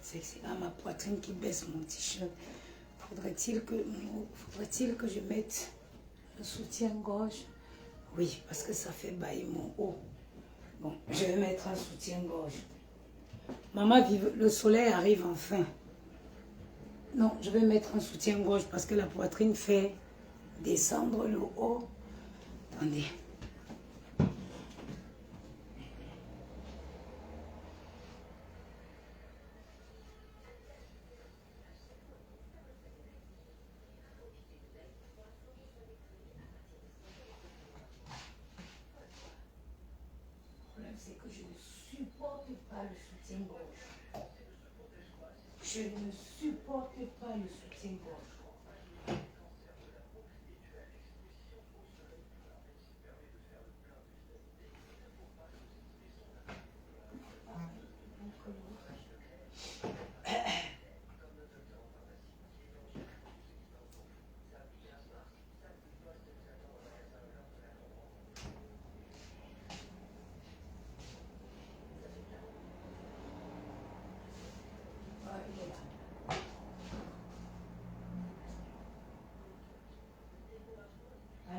C'est là ma poitrine qui baisse mon t-shirt. Faudrait-il que je mette le soutien-gorge? Oui, parce que ça fait bailler mon haut. Bon, je vais mettre un soutien-gorge. Maman, vive, le soleil arrive enfin. Non, je vais mettre un soutien-gorge parce que la poitrine fait descendre le haut. Attendez. C'est que je ne supporte pas le soutien-gorge. Je ne supporte pas le soutien-gorge.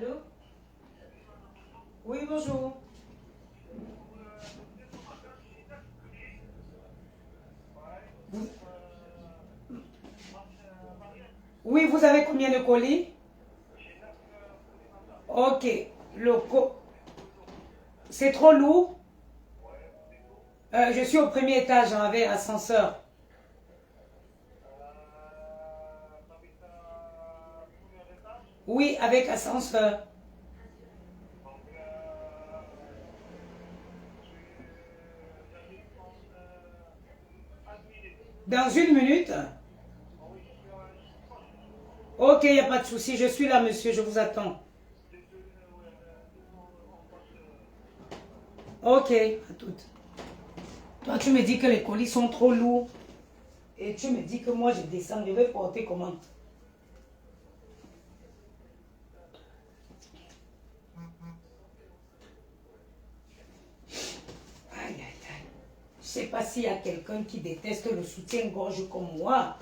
Allô? Oui, bonjour. Oui, vous avez combien de colis? Ok. C'est trop lourd? Je suis au premier étage, avec ascenseur. Oui, avec ascenseur. Dans 1 minute? Ok, il n'y a pas de souci. Je suis là, monsieur. Je vous attends. Ok, à toutes. Toi, tu me dis que les colis sont trop lourds. Et tu me dis que moi, je descends. Je vais porter comment? Aïe, aïe, aïe. Je ne sais pas s'il y a quelqu'un qui déteste le soutien-gorge comme moi.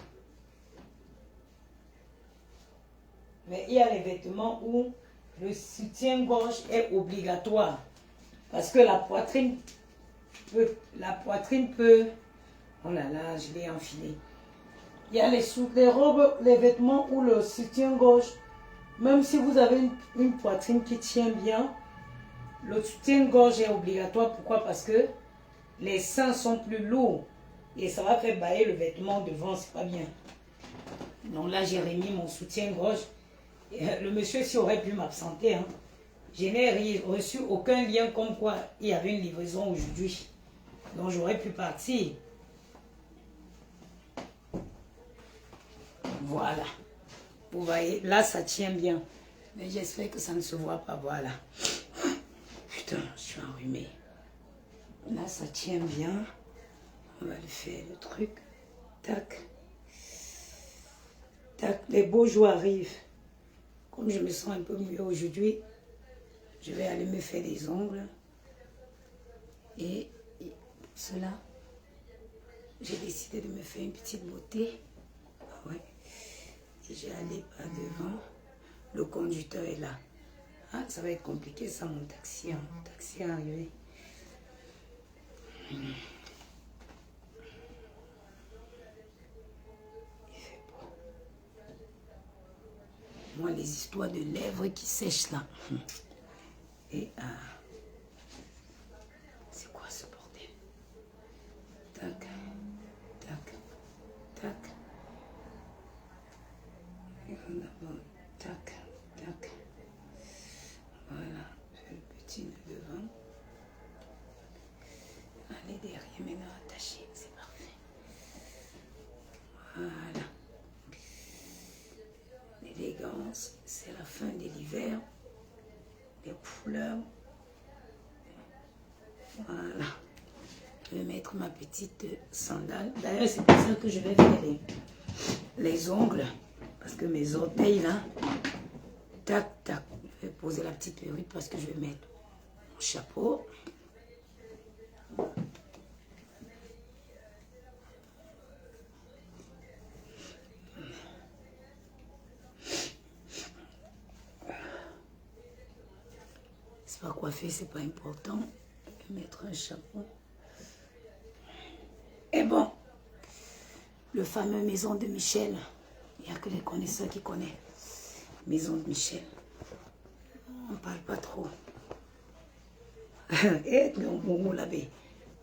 Mais il y a les vêtements où le soutien-gorge est obligatoire. Parce que la poitrine peut... Oh là là, je l'ai enfilé. Il y a les robes, les vêtements où le soutien-gorge, même si vous avez une poitrine qui tient bien, le soutien-gorge est obligatoire. Pourquoi? Parce que les seins sont plus lourds et ça va faire bailler le vêtement devant, c'est pas bien. Donc là, j'ai remis mon soutien-gorge. Le monsieur s'y aurait pu m'absenter. Hein. Je n'ai reçu aucun lien comme quoi il y avait une livraison aujourd'hui. Donc j'aurais pu partir. Voilà. Vous voyez, là ça tient bien. Mais j'espère que ça ne se voit pas. Voilà. Putain, je suis enrhumée. Là ça tient bien. On va le faire le truc. Tac. Tac. Les beaux jours arrivent. Comme je me sens un peu mieux aujourd'hui, je vais aller me faire les ongles. Et pour cela, j'ai décidé de me faire une petite beauté. Ah ouais. Et j'ai allé par devant. Le conducteur est là. Ah, ça va être compliqué ça, mon taxi. Hein. Mon taxi est arrivé. Il fait beau. Moi, les histoires de lèvres qui sèchent là. Et c'est quoi ce bordel? Tac, tac, tac. D'abord, tac, tac. Voilà, je fais le petit nœud devant. Allez derrière, maintenant attaché, c'est parfait. Voilà. L'élégance, c'est la fin de l'hiver. Les couleurs. Voilà. Je vais mettre ma petite sandale. D'ailleurs, c'est pour ça que je vais faire les ongles. Parce que mes orteils là, tac, tac. Je vais poser la petite perruque parce que je vais mettre mon chapeau. C'est pas coiffé, c'est pas important. Je vais mettre un chapeau. Et bon, le fameux Maison de Michel. Il n'y a que les connaisseurs qui connaissent. Maison de Michel. On ne parle pas trop. Eh,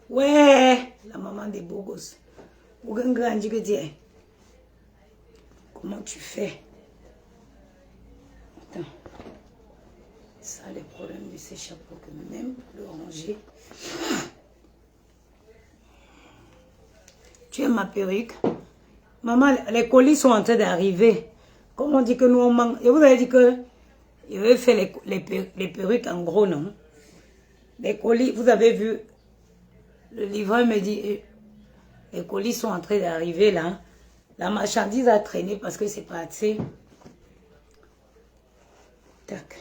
ouais, la maman des beaux gosses. Comment tu fais? Attends. Ça, les problèmes de ces chapeaux que même le ranger. Tu aimes ma perruque? Maman, les colis sont en train d'arriver. Comme on dit que nous on manque. Et vous avez dit que je vais faire les perruques en gros, non? Les colis, vous avez vu, le livreur me dit, les colis sont en train d'arriver là. La marchandise a traîné parce que c'est pas assez. Tac.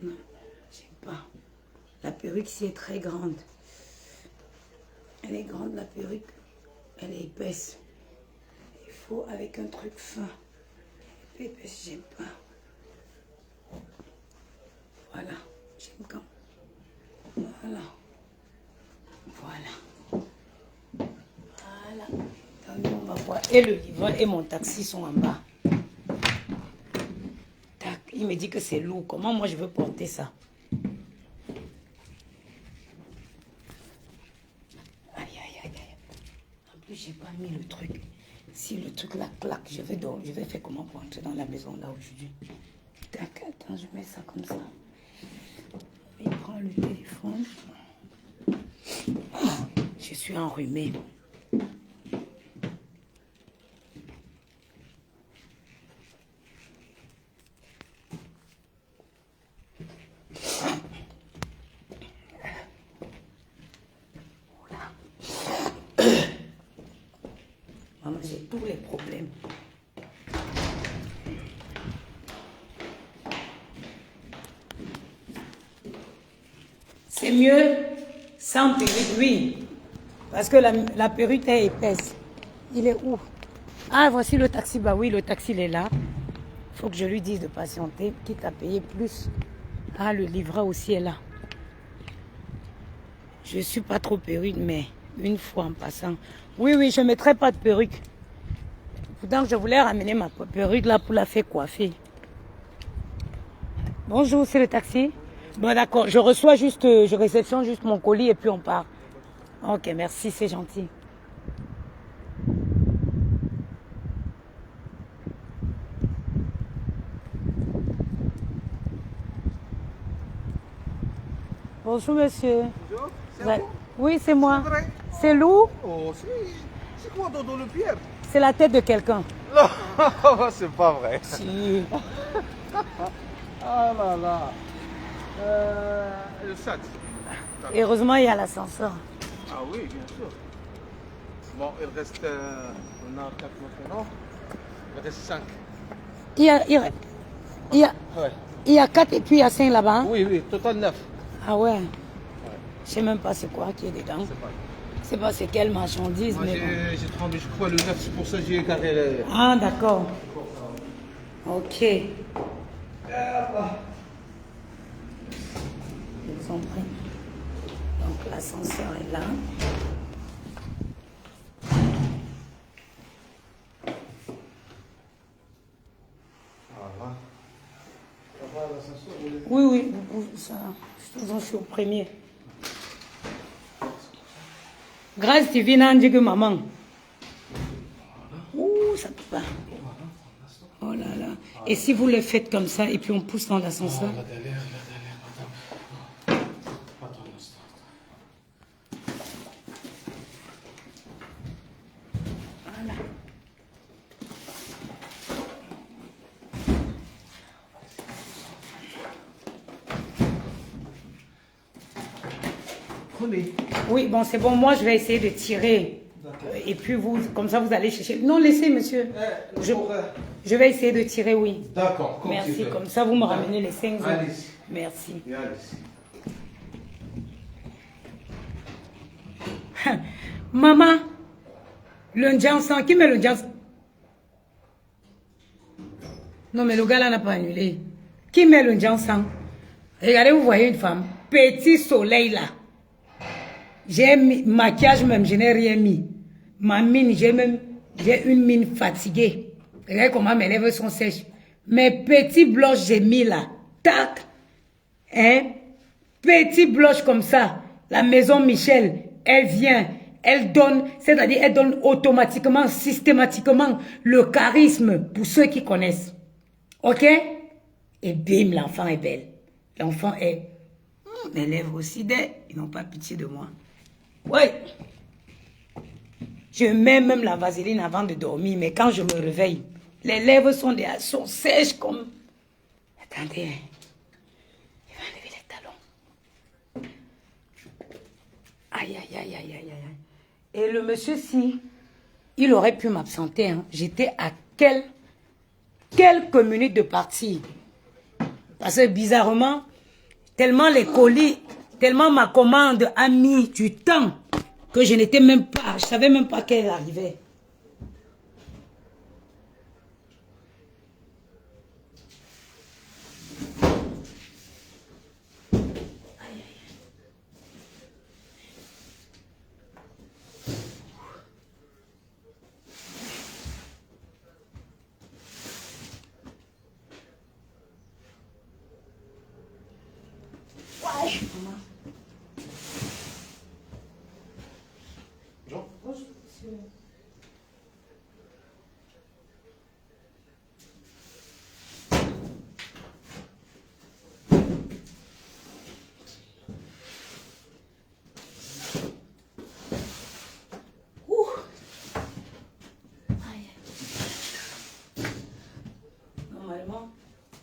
Non, j'aime pas. La perruque ici est très grande. Elle est grande, la perruque. Elle est épaisse. Il faut avec un truc fin. Épaisse, j'aime pas. Voilà. J'aime quand. Voilà. Voilà. Voilà. Attendez, on va voir. Et le livreur et mon taxi sont en bas. Tac. Il me dit que c'est lourd. Comment moi je veux porter ça? J'ai pas mis le truc. Si le truc là claque, je vais faire comment pour entrer dans la maison là aujourd'hui? Tac, attends, je mets ça comme ça. Il prend le téléphone. Je suis enrhumée. J'ai tous les problèmes. C'est mieux sans perruque, oui. Parce que la perruque est épaisse. Il est où? Ah, voici le taxi. Bah oui, le taxi il est là. Il faut que je lui dise de patienter, quitte à payer plus. Ah, le livreur aussi est là. Je ne suis pas trop perruque, mais une fois en passant. Oui, oui, je ne mettrai pas de perruque. Pourtant, je voulais ramener ma perruque là pour la faire coiffer. Bonjour, c'est le taxi? Bon, d'accord, je réceptionne juste mon colis et puis on part. Ok, merci, c'est gentil. Bonjour, monsieur. Bonjour, c'est Ouais. vous? Oui, c'est moi. C'est vrai? C'est Lou? Oh, c'est quoi dans le pierre? C'est la tête de quelqu'un. Non, c'est pas vrai. Si. Ah là là. Le 7. Heureusement, il y a l'ascenseur. Ah oui, bien sûr. Bon, il reste. On a 4 maintenant. Il reste 5. Il Ouais. y a 4 et puis il y a 5 là-bas. Hein? Oui, oui, total 9. Ah ouais. Je sais même pas c'est quoi qui est dedans. C'est pas c'est quelle marchandise. Moi, Mais j'ai tremblé, je crois, le 9, c'est pour ça que j'ai écarté le. Ah, d'accord. Ok. Ils ont pris. Donc l'ascenseur est là. Voilà. Ça va, l'ascenseur? Oui, oui, ça. Je suis au premier. Grâce divine, on dit que maman. Ouh, ça peut pas. Oh là là. Et si vous le faites comme ça et puis on pousse dans l'ascenseur? Voilà. Oui, bon, c'est bon. Moi, je vais essayer de tirer. Et puis, vous, comme ça, vous allez chercher. Non, laissez, monsieur. Je vais essayer de tirer, oui. D'accord. Merci. Comme ça, vous me ramenez les 5 euros. Allez-y. Merci. Allez-y. Maman, le Jansan, qui met le Jansan? Non, mais le gars là n'a pas annulé. Qui met le sang? Regardez, vous voyez une femme. Petit soleil là. J'ai mis maquillage même, je n'ai rien mis. Ma mine, j'ai une mine fatiguée. Regardez comment mes lèvres sont sèches. Mes petits blushs, j'ai mis là. Tac. Hein? Petit blush comme ça. La maison Michel, elle vient. Elle donne, c'est-à-dire elle donne automatiquement, systématiquement le charisme pour ceux qui connaissent. Ok? Et bim, l'enfant est belle. L'enfant est... Mes lèvres aussi, ils n'ont pas pitié de moi. Oui. Je mets même la vaseline avant de dormir, mais quand je me réveille, les lèvres sont sèches comme... Attendez. Il va enlever les talons. Aïe, aïe, aïe, aïe, aïe, aïe. Et le monsieur, si, il aurait pu m'absenter. Hein. J'étais à quelques minutes de partir. Parce que bizarrement, tellement les colis, tellement ma commande a mis du temps que je n'étais même pas, je savais même pas qu'elle arrivait.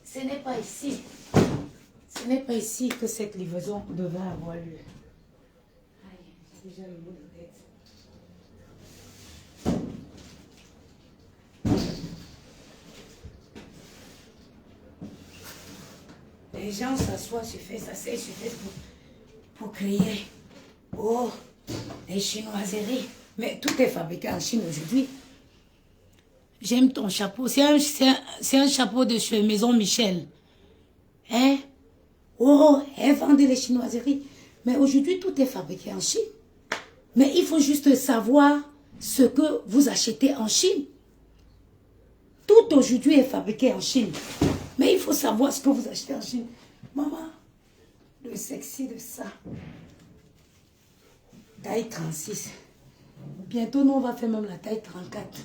Ce n'est pas ici. Ce n'est pas ici que cette livraison devait avoir lieu. Aïe, j'ai déjà le mot de tête. Les gens s'assoient, se fait pour crier. Oh, les chinoiseries. Mais tout est fabriqué en Chine aujourd'hui. J'aime ton chapeau. C'est un chapeau de chez Maison Michel. Hein? Oh, elle vendait les chinoiseries. Mais aujourd'hui, tout est fabriqué en Chine. Mais il faut juste savoir ce que vous achetez en Chine. Tout aujourd'hui est fabriqué en Chine. Mais il faut savoir ce que vous achetez en Chine. Maman, le sexy de ça. Taille 36. Bientôt, nous, on va faire même la taille 34.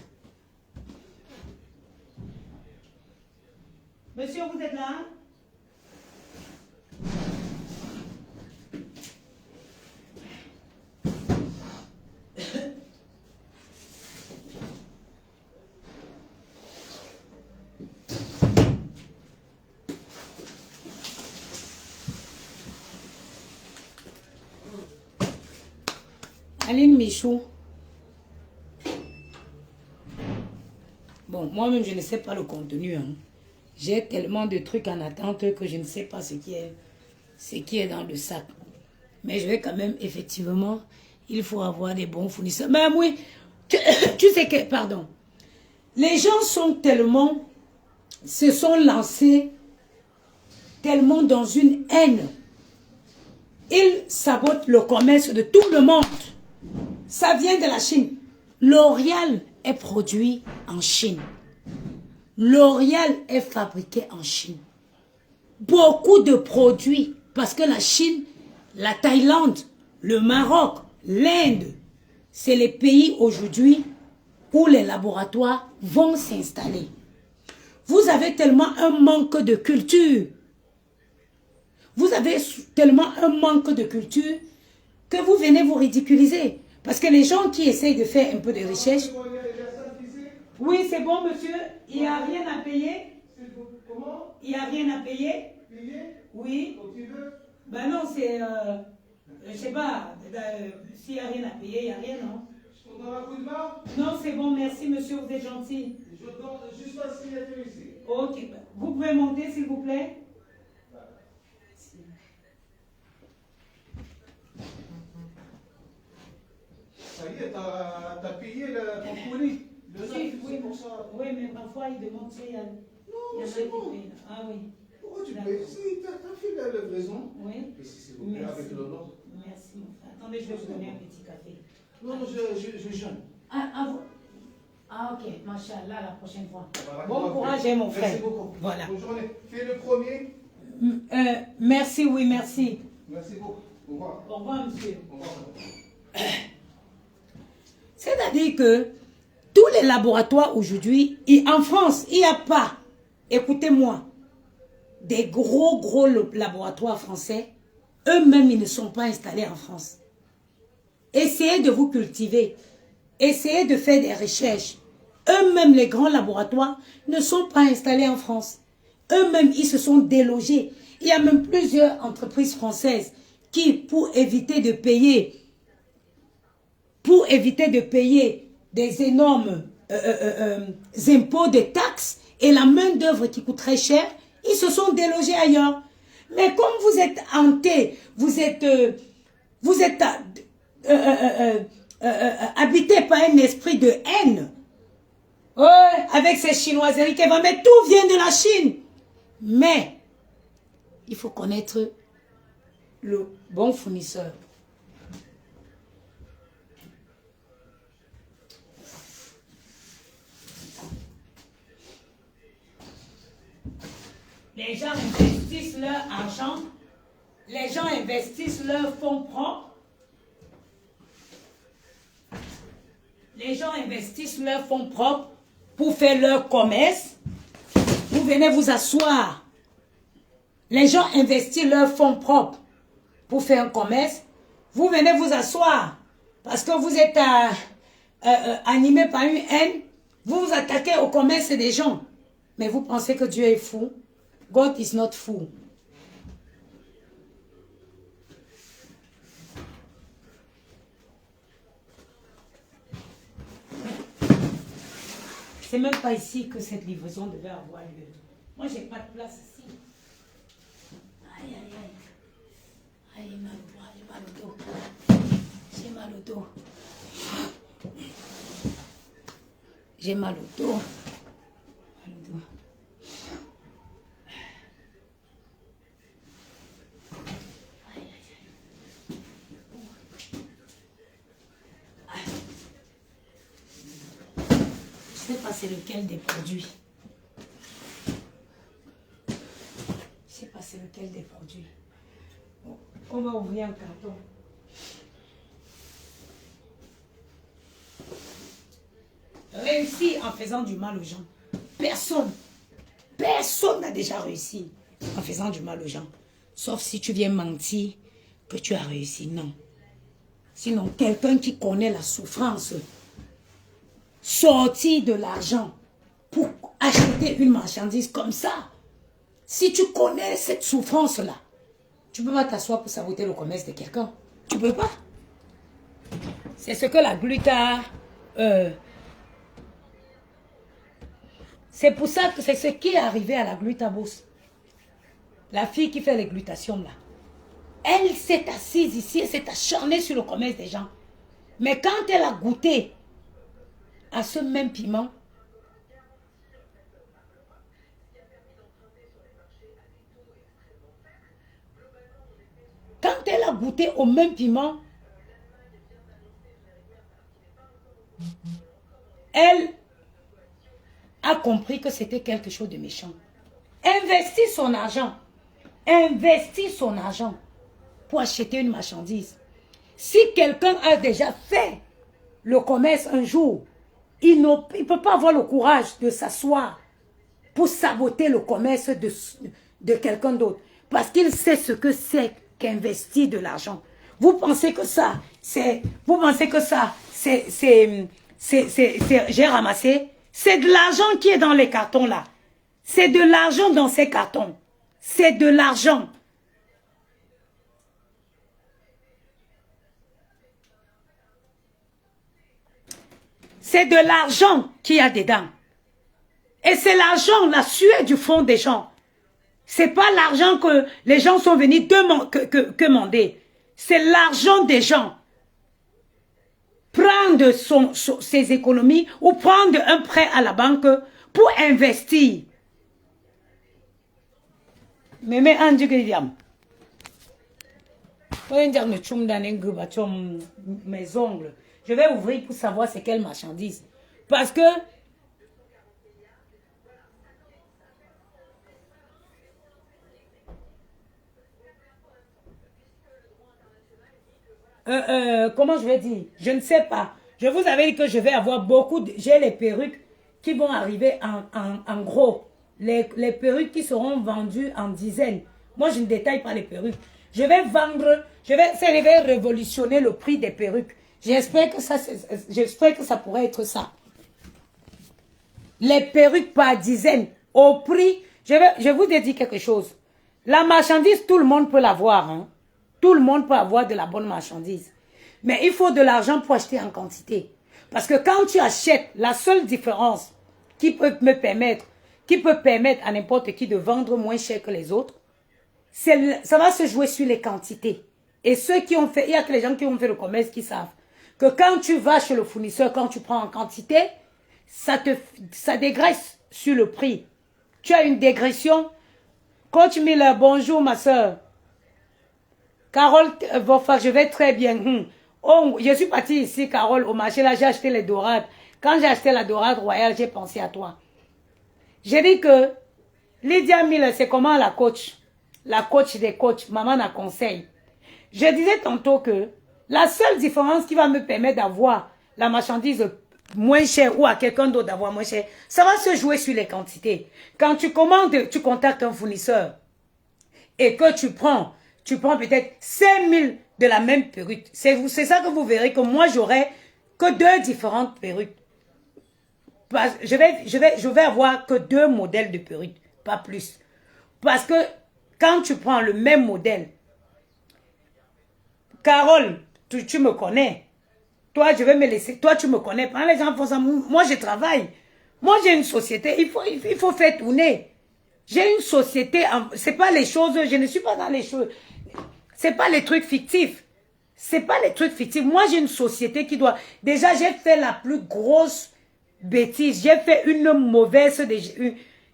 Monsieur, vous êtes là? Aline Michou. Bon, moi-même, je ne sais pas le contenu. Hein. J'ai tellement de trucs en attente que je ne sais pas ce qui est dans le sac. Mais je vais quand même, effectivement, il faut avoir des bons fournisseurs. Mais oui, tu sais que, pardon, les gens se sont lancés tellement dans une haine. Ils sabotent le commerce de tout le monde. Ça vient de la Chine. L'Oréal est produit en Chine. L'Oréal est fabriqué en Chine. Beaucoup de produits, parce que la Chine, la Thaïlande, le Maroc, l'Inde, c'est les pays aujourd'hui où les laboratoires vont s'installer. Vous avez tellement un manque de culture. Vous avez tellement un manque de culture que vous venez vous ridiculiser. Parce que les gens qui essayent de faire un peu de recherche... Oui, c'est bon, monsieur. Il n'y a rien à payer. Comment? Il n'y a rien à payer. Payer? Oui. Ben non, c'est... je sais pas. S'il n'y a rien à payer, il n'y a rien, non? Je te donne un coup de main? Non, c'est bon, merci, monsieur. Vous êtes gentil. Je donne juste la signature ici. Ok. Vous pouvez monter, s'il vous plaît? Ça y est, t'as payé ton colis. Oui, oui, mais parfois, il demande si... Il y en a qui payent. Ah oui. Pourquoi tu payes? Si, t'as fait la livraison. Oui. Et si c'est vous plaît, avec le nom. Merci, mon frère. Attendez, je vais vous donner un petit café. Non, je jeûne. Ah, ok. Machallah, la prochaine fois. Voilà, Bon courage, mon frère. Merci beaucoup. Voilà. Bonne journée. Fais le premier. Merci, oui, merci. Merci beaucoup. Au revoir. Au revoir, monsieur. Au revoir. C'est-à-dire que tous les laboratoires aujourd'hui, en France, il n'y a pas, écoutez-moi, des gros laboratoires français, eux-mêmes, ils ne sont pas installés en France. Essayez de vous cultiver. Essayez de faire des recherches. Eux-mêmes, les grands laboratoires, ne sont pas installés en France. Eux-mêmes, ils se sont délogés. Il y a même plusieurs entreprises françaises qui, pour éviter de payer des énormes impôts, des taxes et la main-d'œuvre qui coûte très cher, ils se sont délogés ailleurs. Mais comme vous êtes hantés, vous êtes habité par un esprit de haine, avec ces chinoiseries qui vont, mais tout vient de la Chine. Mais il faut connaître le bon fournisseur. Les gens investissent leur argent, les gens investissent leurs fonds propres, les gens investissent leurs fonds propres pour faire leur commerce. Vous venez vous asseoir. Les gens investissent leurs fonds propres pour faire un commerce. Vous venez vous asseoir parce que vous êtes animé par une haine. Vous vous attaquez au commerce des gens. Mais vous pensez que Dieu est fou? God is not fool. C'est même pas ici que cette livraison devait avoir lieu. Moi, j'ai pas de place ici. Aïe, aïe, aïe. Aïe, j'ai mal au dos. J'ai mal au dos. J'ai mal au dos. Je ne sais pas c'est lequel des produits. Je ne sais pas c'est lequel des produits. On va ouvrir un carton. Réussir en faisant du mal aux gens. Personne n'a déjà réussi en faisant du mal aux gens. Sauf si tu viens mentir que tu as réussi. Non. Sinon, quelqu'un qui connaît la souffrance, sortir de l'argent pour acheter une marchandise comme ça, si tu connais cette souffrance-là, tu ne peux pas t'asseoir pour saboter le commerce de quelqu'un. Tu ne peux pas. C'est ce que la gluta... c'est pour ça que c'est ce qui est arrivé à la glutabos. La fille qui fait les glutations là. Elle s'est assise ici, elle s'est acharnée sur le commerce des gens. Mais quand elle a goûté à ce même piment, quand elle a goûté au même piment, elle a compris que c'était quelque chose de méchant. Investit son argent pour acheter une marchandise. Si quelqu'un a déjà fait le commerce un jour, il ne peut pas avoir le courage de s'asseoir pour saboter le commerce de quelqu'un d'autre. Parce qu'il sait ce que c'est qu'investir de l'argent. Vous pensez que ça, c'est... j'ai ramassé? C'est de l'argent qui est dans les cartons là. C'est de l'argent dans ces cartons. C'est de l'argent. C'est de l'argent qu'il y a dedans. Et c'est l'argent, la sueur du fond des gens. C'est pas l'argent que les gens sont venus demander. C'est l'argent des gens. Prendre ses économies ou prendre un prêt à la banque pour investir. Mais Andy que diam. Mes ongles. Je vais ouvrir pour savoir c'est quelle marchandise. Parce que comment je vais dire? Je ne sais pas. Je vous avais dit que je vais avoir beaucoup de... J'ai les perruques qui vont arriver en gros. Les perruques qui seront vendues en dizaines. Moi, je ne détaille pas les perruques. Je vais vendre... Je vais révolutionner le prix des perruques. J'espère que ça pourrait être ça. Les perruques par dizaines. Au prix... Je vous ai dit quelque chose. La marchandise, tout le monde peut l'avoir. Hein. Tout le monde peut avoir de la bonne marchandise. Mais il faut de l'argent pour acheter en quantité. Parce que quand tu achètes, la seule différence qui peut permettre à n'importe qui de vendre moins cher que les autres, ça va se jouer sur les quantités. Et ceux qui ont fait, il y a que les gens qui ont fait le commerce qui savent que quand tu vas chez le fournisseur, quand tu prends en quantité, ça dégraisse sur le prix. Tu as une dégression. Coach Miller, bonjour ma soeur. Carole, je vais très bien. Oh, je suis partie ici, Carole, au marché, là, j'ai acheté les dorades. Quand j'ai acheté la dorade royale, j'ai pensé à toi. J'ai dit que Lydia Miller, c'est comment la coach des coachs, maman la conseille. Je disais tantôt que la seule différence qui va me permettre d'avoir la marchandise moins chère ou à quelqu'un d'autre d'avoir moins cher, ça va se jouer sur les quantités. Quand tu commandes, tu contactes un fournisseur et que tu prends peut-être 5000 de la même perruque. C'est ça que vous verrez que moi, j'aurai que 2 différentes perruques. Je vais avoir que 2 modèles de perruques, pas plus. Parce que quand tu prends le même modèle, Carole, tu me connais. Toi, je vais me laisser. Toi, tu me connais. Quand les gens font ça, moi, je travaille. Moi, j'ai une société. Il faut faire tourner. J'ai une société. C'est pas les choses. Je ne suis pas dans les choses. C'est pas les trucs fictifs. C'est pas les trucs fictifs. Moi, j'ai une société qui doit... Déjà, j'ai fait la plus grosse bêtise. J'ai fait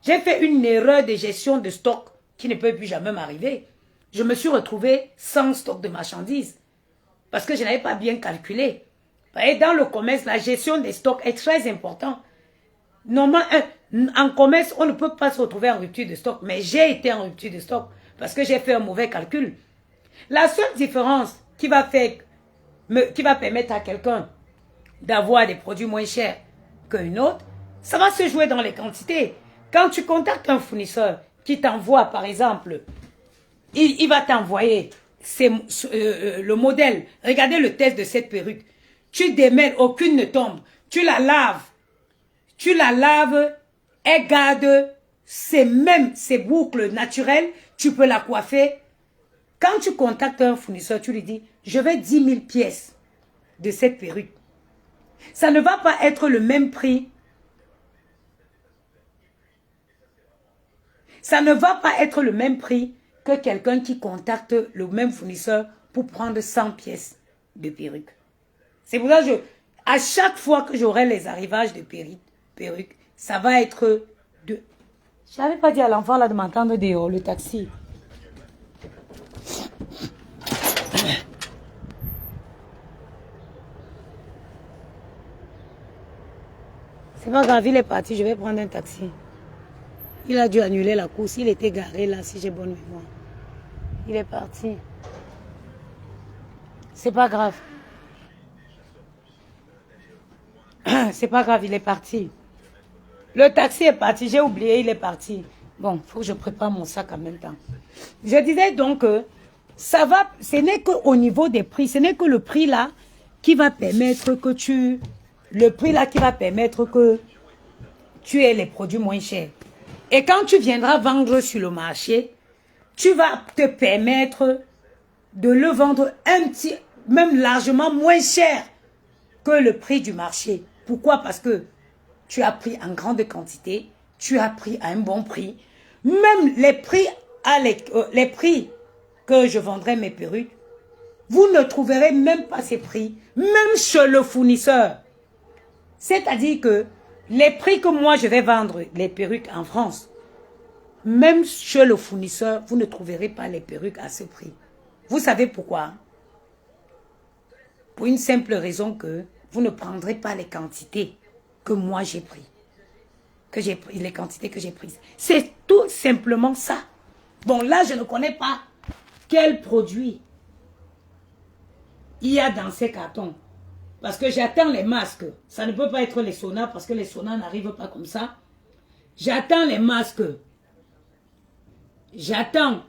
j'ai fait une erreur de gestion de stock qui ne peut plus jamais m'arriver. Je me suis retrouvé sans stock de marchandises. Parce que je n'avais pas bien calculé. Et dans le commerce, la gestion des stocks est très importante. Normalement, en commerce, on ne peut pas se retrouver en rupture de stock. Mais j'ai été en rupture de stock parce que j'ai fait un mauvais calcul. La seule différence qui va permettre à quelqu'un d'avoir des produits moins chers qu'une autre, ça va se jouer dans les quantités. Quand tu contactes un fournisseur qui t'envoie, par exemple, il va t'envoyer le modèle. Regardez le test de cette perruque. Tu démêles, aucune ne tombe. Tu la laves, elle garde ses boucles naturelles. Tu peux la coiffer. Quand tu contactes un fournisseur, tu lui dis, je veux 10 000 pièces de cette perruque. Ça ne va pas être le même prix. Ça ne va pas être le même prix que quelqu'un qui contacte le même fournisseur pour prendre 100 pièces de perruque. C'est pour ça que à chaque fois que j'aurai les arrivages de perruques, ça va être de... Je n'avais pas dit à l'enfant là de m'entendre dehors, le taxi. C'est pas grave, il est parti, je vais prendre un taxi. Il a dû annuler la course, il était garé là, si j'ai bonne mémoire. Il est parti. C'est pas grave. C'est pas grave, il est parti. Le taxi est parti, j'ai oublié, il est parti. Bon, il faut que je prépare mon sac en même temps. Je disais donc que ça va, ce n'est qu'au niveau des prix, ce n'est que le prix là qui va permettre que tu aies les produits moins chers. Et quand tu viendras vendre sur le marché, tu vas te permettre de le vendre même largement moins cher que le prix du marché. Pourquoi? Parce que tu as pris en grande quantité, tu as pris à un bon prix. Même les prix que je vendrai mes perruques, vous ne trouverez même pas ces prix, même chez le fournisseur. C'est-à-dire que les prix que moi je vais vendre les perruques en France, même chez le fournisseur, vous ne trouverez pas les perruques à ce prix. Vous savez pourquoi? Pour une simple raison que vous ne prendrez pas les quantités que moi j'ai pris. Les quantités que j'ai prises. C'est tout simplement ça. Bon, là, je ne connais pas quel produit il y a dans ces cartons. Parce que j'attends les masques. Ça ne peut pas être les saunas parce que les saunas n'arrivent pas comme ça. J'attends les masques. J'attends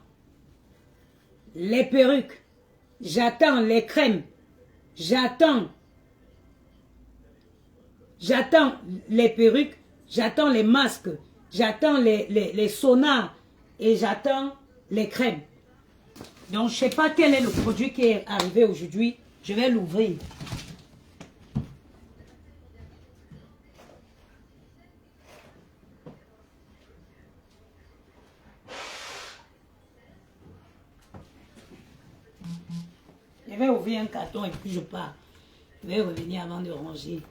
les perruques. J'attends les crèmes. J'attends les perruques. J'attends les masques. J'attends les saunas. Et j'attends les crèmes. Donc, je ne sais pas quel est le produit qui est arrivé aujourd'hui. Je vais l'ouvrir. Je vais ouvrir un carton et puis je pars. Je vais revenir avant de ranger.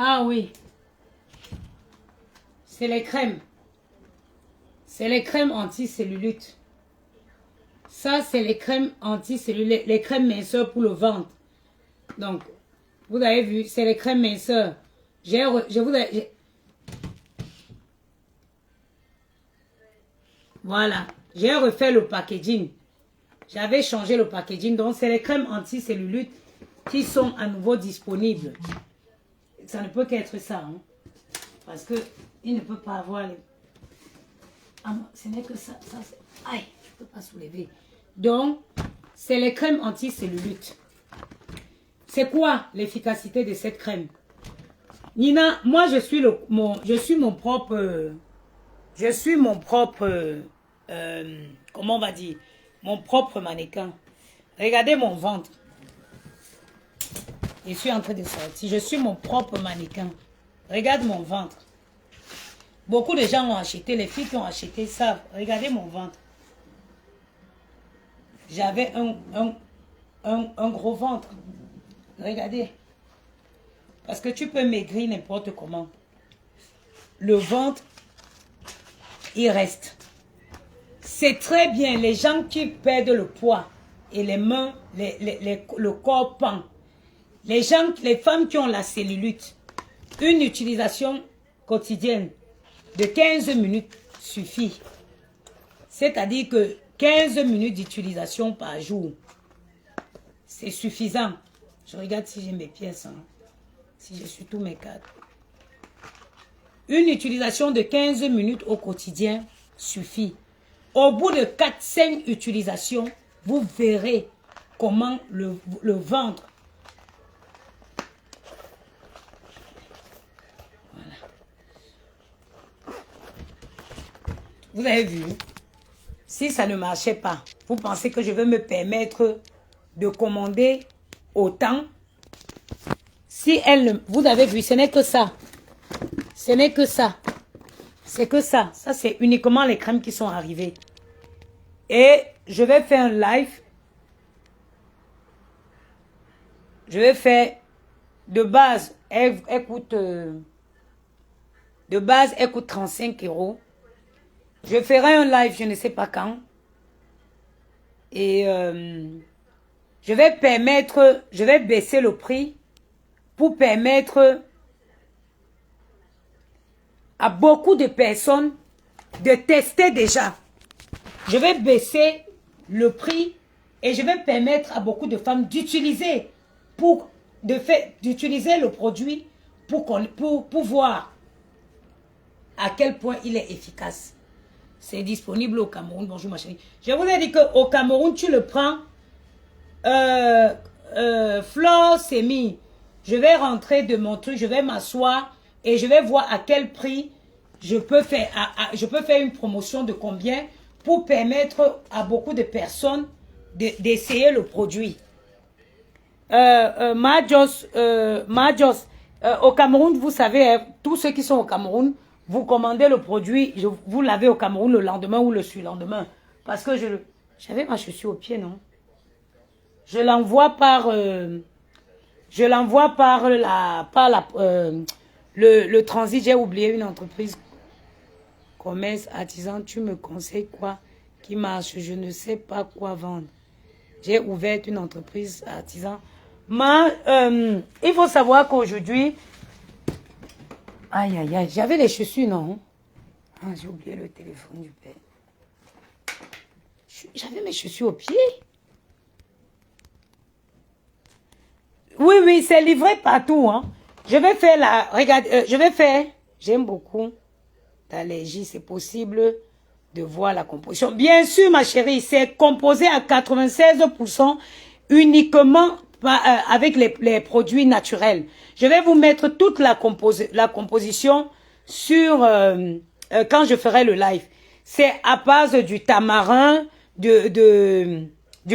Ah oui. C'est les crèmes. C'est les crèmes anti-cellulite. Ça, c'est les crèmes anti-cellulite. Les crèmes minceurs pour le ventre. Donc, vous avez vu, c'est les crèmes minceurs. Voilà. J'ai refait le packaging. J'avais changé le packaging. Donc, c'est les crèmes anti-cellulite qui sont à nouveau disponibles. Ça ne peut qu'être ça. Hein? Parce que il ne peut pas avoir les... Ah, ce n'est que ça. Aïe, je ne peux pas soulever. Donc, c'est les crèmes anti-cellulite. C'est quoi l'efficacité de cette crème? Nina, moi je suis mon propre... comment on va dire? Mon propre mannequin. Regardez mon ventre. Je suis en train de sortir. Je suis mon propre mannequin. Regarde mon ventre. Beaucoup de gens ont acheté. Les filles qui ont acheté savent. Regardez mon ventre. J'avais un gros ventre. Regardez. Parce que tu peux maigrir n'importe comment. Le ventre, il reste. C'est très bien. Les gens qui perdent le poids et les mains, le corps pend. Les femmes qui ont la cellulite, une utilisation quotidienne de 15 minutes suffit. C'est-à-dire que 15 minutes d'utilisation par jour, c'est suffisant. Je regarde si j'ai mes pièces, hein. Si j'ai sur tous mes cadres. Une utilisation de 15 minutes au quotidien suffit. Au bout de 4-5 utilisations, vous verrez comment le ventre. Voilà. Vous avez vu? Si ça ne marchait pas, vous pensez que je vais me permettre de commander autant? Si elle ne... Vous avez vu, ce n'est que ça. Ce n'est que ça. C'est que ça. Ça, c'est uniquement les crèmes qui sont arrivées. Et je vais faire un live. Je vais faire... De base, elle coûte... de base, elle coûte 35 €. Je ferai un live, je ne sais pas quand. Et je vais permettre... Je vais baisser le prix pour permettre à beaucoup de personnes de tester déjà. Je vais baisser le prix et je vais permettre à beaucoup de femmes d'utiliser le produit pour voir à quel point il est efficace. C'est disponible au Cameroun. Bonjour ma chérie. Je vous ai dit qu'au Cameroun, tu le prends. Flore Semi, je vais rentrer de mon truc, je vais m'asseoir et je vais voir à quel prix je peux faire, je peux faire une promotion de combien pour permettre à beaucoup de personnes d'essayer le produit. Majos, au Cameroun, vous savez, tous ceux qui sont au Cameroun, vous commandez le produit, vous l'avez au Cameroun le lendemain ou le surlendemain. Parce que j'avais ma chaussure au pied, non? Je l'envoie par le transit. J'ai oublié une entreprise. Commerce, artisan, tu me conseilles quoi qui marche? Je ne sais pas quoi vendre. J'ai ouvert une entreprise artisan. Il faut savoir qu'aujourd'hui, aïe, aïe, aïe, j'avais les chaussures, non? Ah, j'ai oublié le téléphone du père. J'avais mes chaussures au pied. Oui, oui, c'est livré partout, hein. Je vais faire regarde, j'aime beaucoup d'allergie, c'est possible de voir la composition. Bien sûr, ma chérie, c'est composé à 96% uniquement avec les produits naturels. Je vais vous mettre toute la composition sur quand je ferai le live. C'est à base du tamarin, du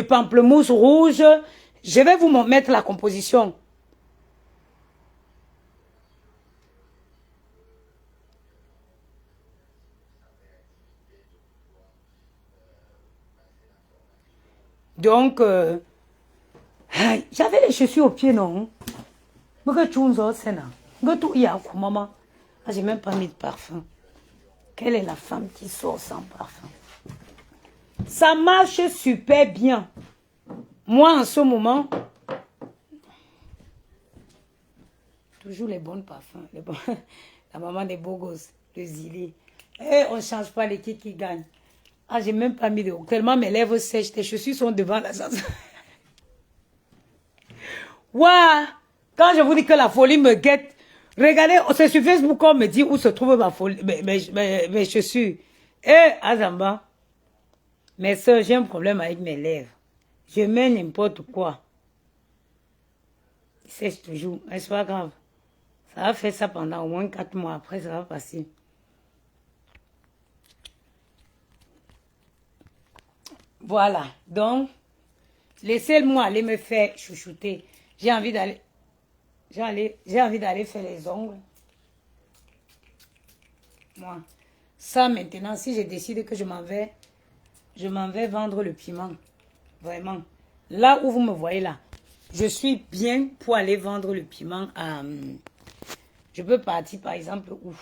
pamplemousse rouge. Je vais vous mettre la composition. Donc, j'avais les chaussures aux pieds, non? J'ai même pas mis de parfum. Quelle est la femme qui sort sans parfum? Ça marche super bien. Moi, en ce moment, toujours les bons parfums. La maman des beaux gosses, le zili. Et on ne change pas l'équipe qui gagne. Ah, j'ai même pas mis de... Tellement mes lèvres sèches, tes chaussures sont devant la chanson. Waouh! Quand je vous dis que la folie me guette, regardez, c'est sur Facebook qu'on me dit où se trouve ma folie, mes chaussures. Azamba, mes soeurs, j'ai un problème avec mes lèvres. Je mets n'importe quoi. Il sèche toujours, mais c'est pas grave. Ça va faire ça pendant au moins 4 mois, après ça va passer. Voilà, donc, laissez-moi aller me faire chouchouter. J'ai envie d'aller faire les ongles. Moi, ça maintenant, si je décide que je m'en vais vendre le piment. Vraiment. Là où vous me voyez là, je suis bien pour aller vendre le piment à... Je peux partir par exemple où?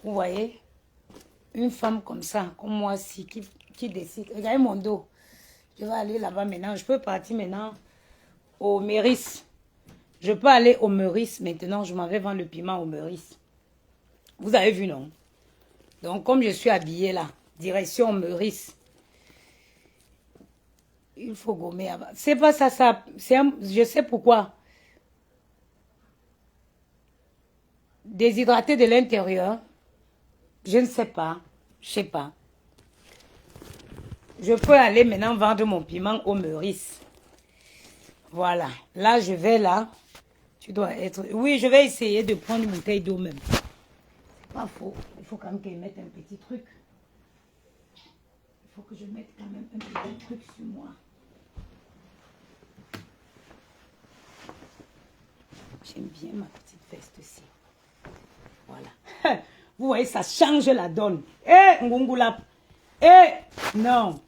Vous voyez? Une femme comme ça, comme moi aussi, qui décide. Regardez mon dos. Je vais aller là-bas maintenant. Je peux partir maintenant au Meurice. Je peux aller au Meurice maintenant. Je m'en vais vendre le piment au Meurice. Vous avez vu, non? Donc, comme je suis habillée là, direction Meurice. Il faut gommer. C'est pas ça. Je sais pourquoi. Déshydraté de l'intérieur. Je ne sais pas. Je sais pas. Je peux aller maintenant vendre mon piment au Meurice. Voilà. Là, je vais là. Tu dois être... Oui, je vais essayer de prendre une bouteille d'eau même. C'est pas faux. Il faut quand même que je mette un petit truc. Il faut que je mette quand même un petit truc sur moi. J'aime bien ma petite veste aussi. Voilà. Vous voyez, ça change la donne. Ngungula. Non.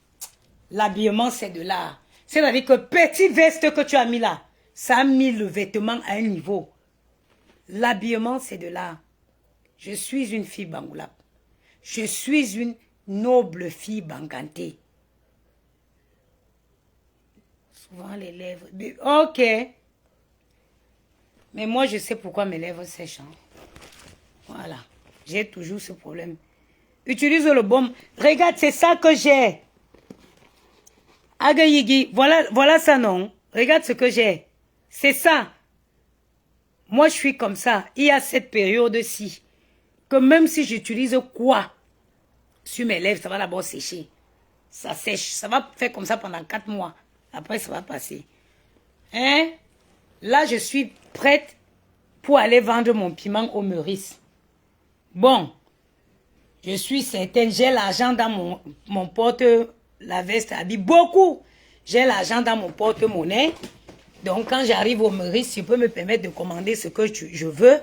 L'habillement, c'est de l'art. C'est-à-dire que petite veste que tu as mis là, ça a mis le vêtement à un niveau. L'habillement, c'est de l'art. Je suis une fille bangoulap. Je suis une noble fille banganté. Souvent les lèvres. Ok. Mais moi, je sais pourquoi mes lèvres sèchent. Voilà. J'ai toujours ce problème. Utilise le baume. Regarde, c'est ça que j'ai. Agayigi, voilà ça non. Regarde ce que j'ai. C'est ça. Moi, je suis comme ça. Il y a cette période-ci que même si j'utilise quoi sur mes lèvres, ça va d'abord sécher. Ça sèche. Ça va faire comme ça pendant 4 mois. Après, ça va passer. Hein? Là, je suis prête pour aller vendre mon piment au Meurice. Bon, je suis certaine, j'ai l'argent dans mon porte, la veste habille beaucoup. J'ai l'argent dans mon porte-monnaie. Donc, quand j'arrive au Meurice, je peux me permettre de commander ce que je veux.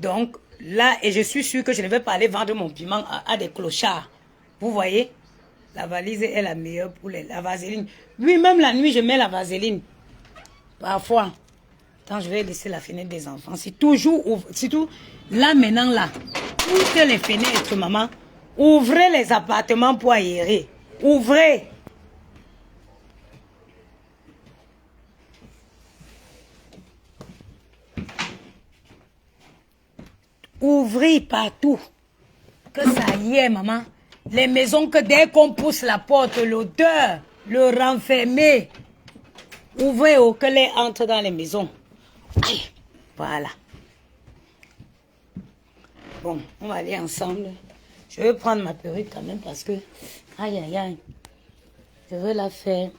Donc, là, et je suis sûre que je ne vais pas aller vendre mon piment à des clochards. Vous voyez? La valise est la meilleure pour la vaseline. Oui, même la nuit, je mets la vaseline. Parfois. Quand je vais laisser la fenêtre des enfants, c'est toujours, surtout là maintenant là, toutes les fenêtres, maman, ouvrez les appartements pour aérer. Ouvrez. Ouvrez partout. Que ça y est, maman. Les maisons que dès qu'on pousse la porte, l'odeur, le renfermer. Ouvrez au que les entre dans les maisons. Aïe. Voilà. Bon, on va aller ensemble. Je vais prendre ma perruque quand même parce que... Aïe, aïe, aïe. Je veux la faire...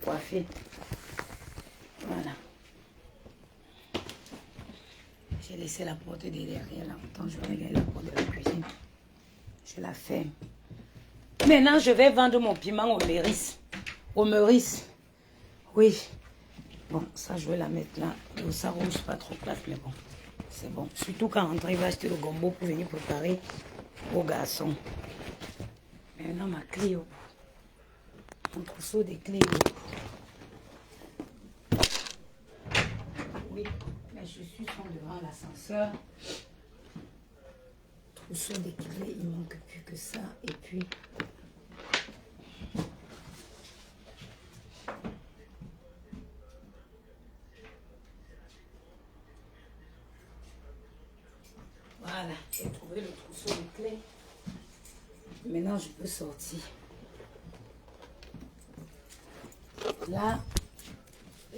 coiffer. Voilà. J'ai laissé la porte derrière là. Attends, je vais regarder la porte de la cuisine. Je la ferme. Maintenant, je vais vendre mon piment au Meurice. Au Meurice. Oui. Bon, ça, je vais la mettre là. Ça rouge pas trop classe, mais bon. C'est bon. Surtout quand André va acheter le gombo pour venir préparer aux garçons. Maintenant, ma clé au bout. Mon trousseau de clés au bout. Oui, mes chaussures sont devant l'ascenseur. Trousseau de clés, il manque plus que ça. Et puis... Voilà, j'ai trouvé le trousseau de clés. Maintenant, je peux sortir. Là,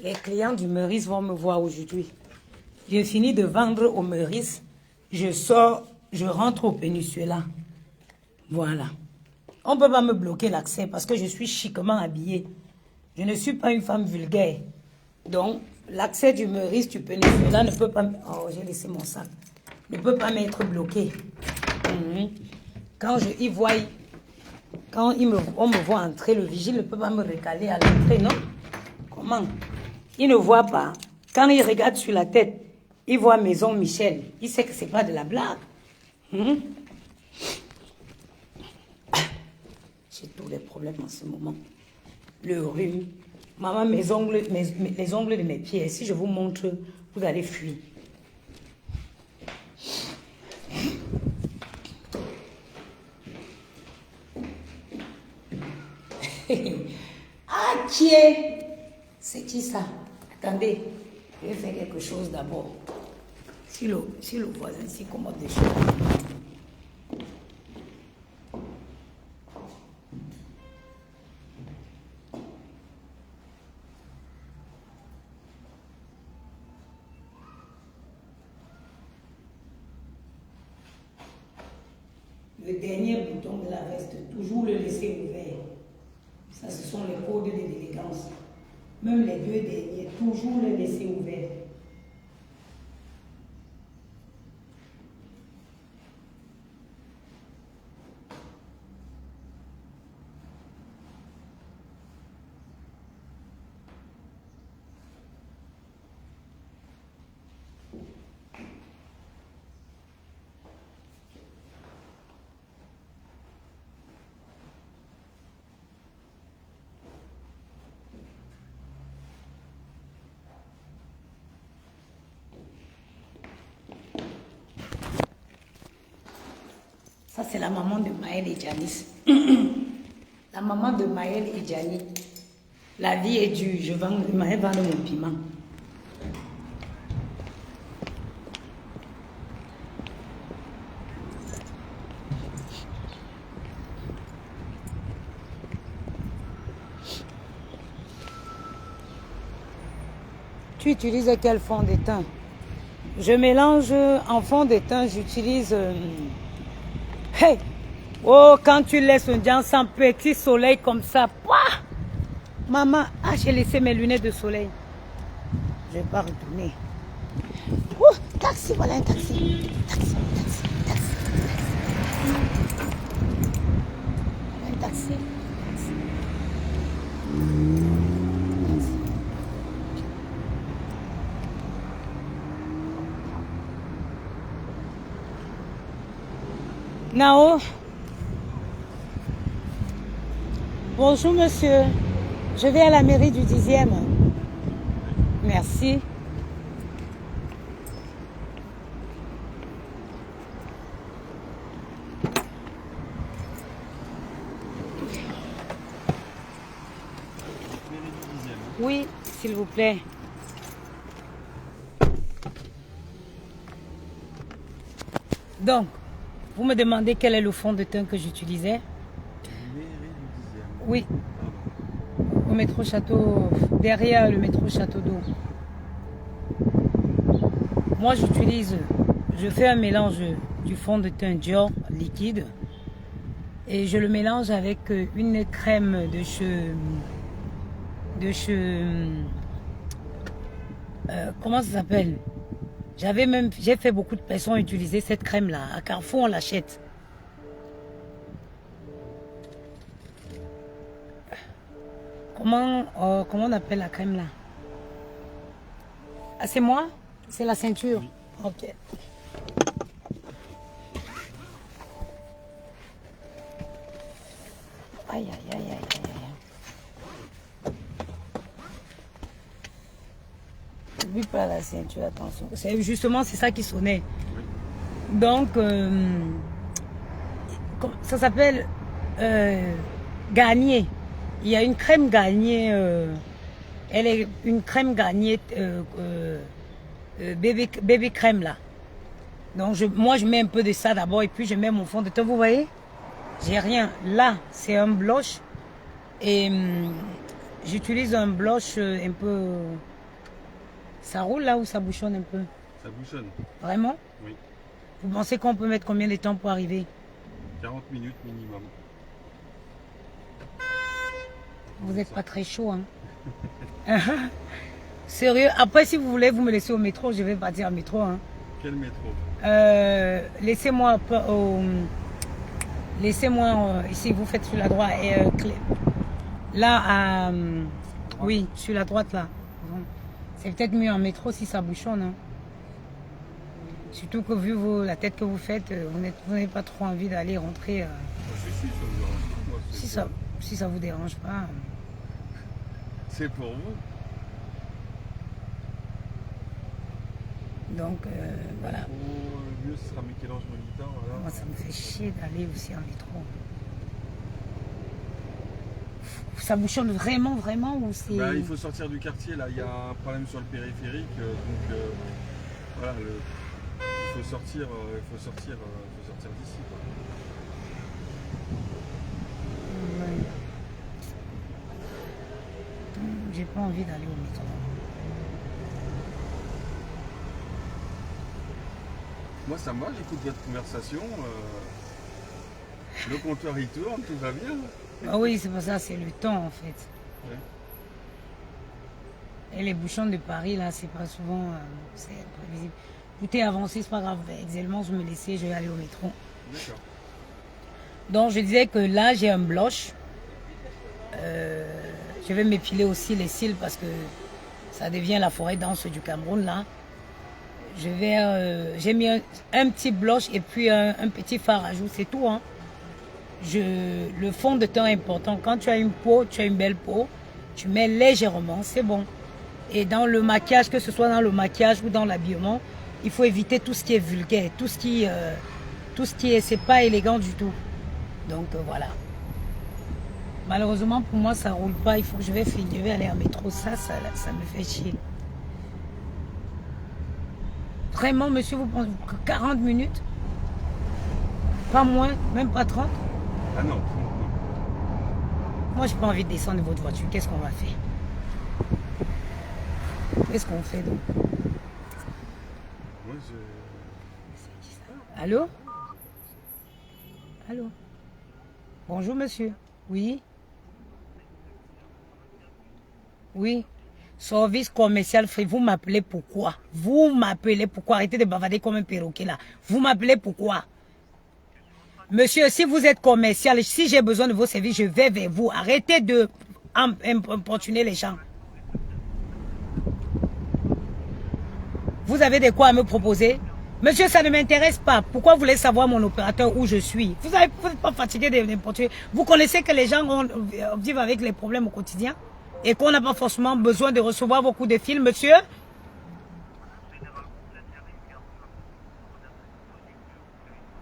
les clients du Meurice vont me voir aujourd'hui. J'ai fini de vendre au Meurice. Je sors, je rentre au Peninsula. Voilà. On ne peut pas me bloquer l'accès parce que je suis chiquement habillée. Je ne suis pas une femme vulgaire. Donc, l'accès du Meurice du Peninsula ne peut pas... Oh, j'ai laissé mon sac. Ne peut pas m'être bloqué. Quand on me voit entrer, le vigile ne peut pas me recaler à l'entrée, non? Comment? Il ne voit pas. Quand il regarde sur la tête, il voit Maison Michel. Il sait que ce n'est pas de la blague. J'ai tous les problèmes en ce moment. Le rhume. Maman, les ongles de mes pieds. Si je vous montre, vous allez fuir. Ah, tiens! C'est qui ça? Attendez, je vais faire quelque chose d'abord. Si le voisin s'y commode des choses. Le dernier bouton de la veste, toujours le laisser ouvert. Ça, ce sont les codes de l'élégance. Même les deux derniers, toujours les laisser ouverts. Ça, c'est la maman de Maël et Janice. La maman de Maël et Janice. La vie est dure. Maël vend mon piment. Tu utilises quel fond de teint? Je mélange en fond de teint, j'utilise... Hey! Oh, quand tu laisses un diamant sans petit soleil comme ça, pouah! Maman, ah, j'ai laissé mes lunettes de soleil. Je vais pas retourner. Ouh, taxi, voilà un taxi. Taxi. Un taxi. Nao. Bonjour monsieur. Je vais à la mairie du 10e. Merci. Oui, s'il vous plaît. Donc, vous me demandez quel est le fond de teint que j'utilisais? Oui. Au métro Château, derrière le métro Château d'Eau. Moi, je fais un mélange du fond de teint Dior liquide et je le mélange avec une crème de cheveux. Comment ça s'appelle? J'ai fait beaucoup de personnes utiliser cette crème là. À Carrefour, on l'achète. Comment on appelle la crème là? Ah, c'est moi? C'est la ceinture? Oui. Ok. Aïe, aïe, aïe, aïe, aïe. N'oublie pas la ceinture, attention. Justement, c'est ça qui sonnait. Donc, ça s'appelle Garnier. Il y a une crème Garnier. Elle est une crème Garnier bébé crème là. Donc, moi, je mets un peu de ça d'abord et puis je mets mon fond de teint. Vous voyez? J'ai rien. Là, c'est un blush. Et j'utilise un blush un peu... Ça roule là ou ça bouchonne un peu? Ça bouchonne. Vraiment? Oui. Vous pensez qu'on peut mettre combien de temps pour arriver? 40 minutes minimum. Vous n'êtes pas très chaud, hein? Sérieux? Après, si vous voulez, vous me laissez au métro. Je vais partir au métro, hein. Quel métro? Laissez-moi ici, vous faites sur la droite. Et, là, oui, sur la droite, là. C'est peut-être mieux en métro si ça bouchonne. Hein. Surtout que vu la tête que vous faites, vous n'avez pas trop envie d'aller rentrer. Si ça vous dérange pas. C'est pour vous. Donc, voilà. Le mieux, ce sera Michel-Ange Molitor. Voilà. Moi, ça me fait chier d'aller aussi en métro. Ça bouchonne vraiment, vraiment ou c'est... Bah, il faut sortir du quartier, là. Il y a un problème sur le périphérique. Donc, voilà, il faut sortir d'ici. Ouais. J'ai pas envie d'aller au métro. Moi, ça me va, j'écoute votre conversation. Le comptoir, il tourne, tout va bien. Ah oui, c'est pour ça, c'est le temps en fait. Ouais. Et les bouchons de Paris, là, c'est pas souvent... c'est prévisible. Écoutez, avancez, c'est pas grave. Exellement, je me laissais, je vais aller au métro. D'accord. Donc, je disais que là, j'ai un blush. Je vais m'épiler aussi les cils parce que ça devient la forêt dense du Cameroun, là. J'ai mis un petit blush et puis un petit fard à joues, c'est tout, hein. Le fond de teint est important. Quand tu as une peau, tu as une belle peau, tu mets légèrement, c'est bon. Et dans le maquillage, que ce soit dans le maquillage ou dans l'habillement, il faut éviter tout ce qui est vulgaire, tout ce qui est, c'est pas élégant du tout. Donc voilà. Malheureusement pour moi, ça roule pas. Il faut que je vais aller en métro. Ça me fait chier. Vraiment, monsieur, vous pensez 40 minutes? Pas moins, même pas 30? Ah non. Moi, j'ai pas envie de descendre de votre voiture. Qu'est-ce qu'on va faire? Qu'est-ce qu'on fait donc? Moi, Allô? Allô? Bonjour, monsieur. Oui? Oui. Service commercial free. Vous m'appelez pourquoi? Vous m'appelez pourquoi? Arrêtez de bavarder comme un perroquet là. Vous m'appelez pourquoi? Monsieur, si vous êtes commercial, si j'ai besoin de vos services, je vais vers vous. Arrêtez de importuner les gens. Vous avez de quoi à me proposer? Monsieur, ça ne m'intéresse pas. Pourquoi vous voulez savoir mon opérateur où je suis? Vous n'êtes pas fatigué de n'importe. Vous connaissez que les gens vivent avec les problèmes au quotidien et qu'on n'a pas forcément besoin de recevoir beaucoup de fils, monsieur?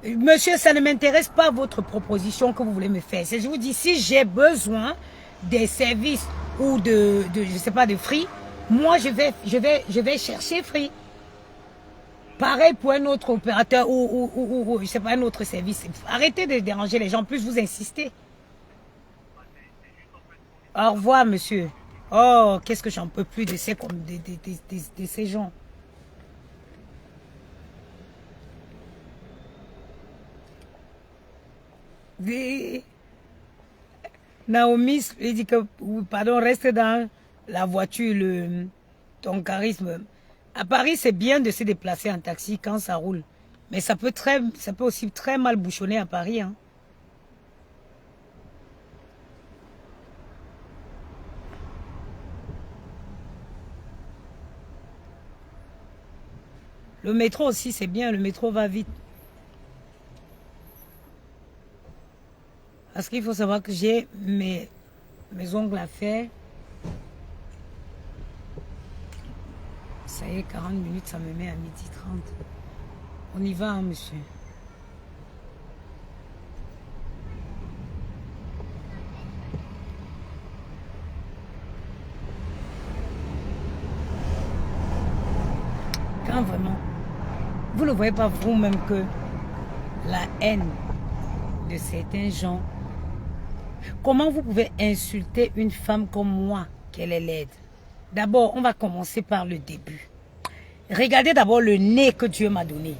Monsieur, ça ne m'intéresse pas votre proposition que vous voulez me faire. Je vous dis, si j'ai besoin des services ou je sais pas, de Free, moi je vais chercher Free. Pareil pour un autre opérateur ou je sais pas, un autre service. Arrêtez de déranger les gens, plus vous insistez. Au revoir, monsieur. Oh, qu'est-ce que j'en peux plus de ces gens. Naomi, il dit que, pardon, reste dans la voiture, ton charisme. À Paris, c'est bien de se déplacer en taxi quand ça roule. Mais ça peut aussi très mal bouchonner à Paris. Hein. Le métro aussi, c'est bien. Le métro va vite. Parce qu'il faut savoir que j'ai mes ongles à faire. Ça y est, 40 minutes, ça me met à 12h30. On y va, hein, monsieur. Quand vraiment, vous ne voyez pas vous-même que la haine de certains gens, comment vous pouvez insulter une femme comme moi, qu'elle est laide? D'abord, on va commencer par le début. Regardez d'abord le nez que Dieu m'a donné.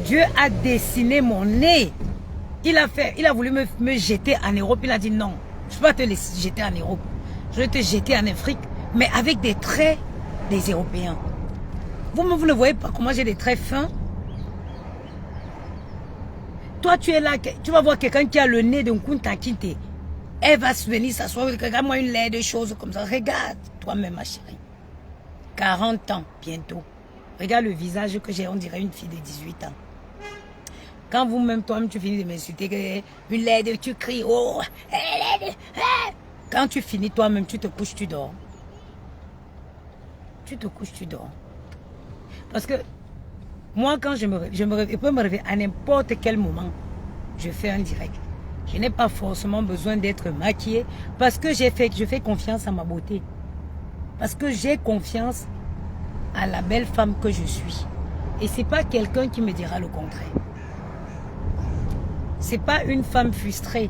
Dieu a dessiné mon nez. Il a voulu me jeter en Europe. Il a dit non, je ne vais pas te laisser jeter en Europe. Je vais te jeter en Afrique, mais avec des traits des Européens. Vous ne voyez pas comment j'ai des traits fins? Toi, tu es là, tu vas voir quelqu'un qui a le nez d'un Kunta Kinte. Elle va se venir s'asseoir, regarde-moi une laide de choses comme ça. Regarde, toi-même, ma chérie. 40 ans, bientôt. Regarde le visage que j'ai, on dirait une fille de 18 ans. Quand vous-même, toi-même, tu finis de m'insulter, une laide, tu cries, oh, laide, quand tu finis toi-même, tu te couches, tu dors. Tu te couches, tu dors. Parce que moi, quand je peux me réveiller à n'importe quel moment. Je fais un direct. Je n'ai pas forcément besoin d'être maquillée parce que je fais confiance à ma beauté. Parce que j'ai confiance à la belle femme que je suis. Et ce n'est pas quelqu'un qui me dira le contraire. Ce n'est pas une femme frustrée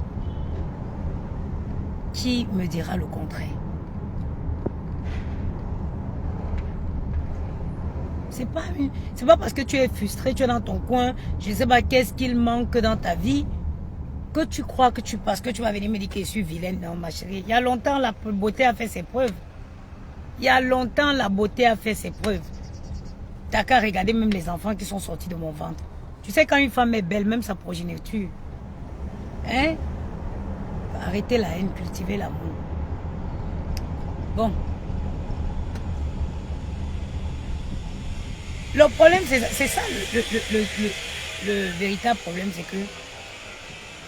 qui me dira le contraire. C'est pas parce que tu es frustré, tu es dans ton coin, je ne sais pas qu'est-ce qu'il manque dans ta vie, que tu crois que parce que tu vas venir me dire que je suis vilaine. Non, ma chérie. Il y a longtemps, la beauté a fait ses preuves. Il y a longtemps, la beauté a fait ses preuves. T'as qu'à regarder même les enfants qui sont sortis de mon ventre. Tu sais, quand une femme est belle, même sa progéniture. Hein? Arrêtez la haine, cultivez l'amour. Bon. Le problème, c'est ça, le véritable problème, c'est que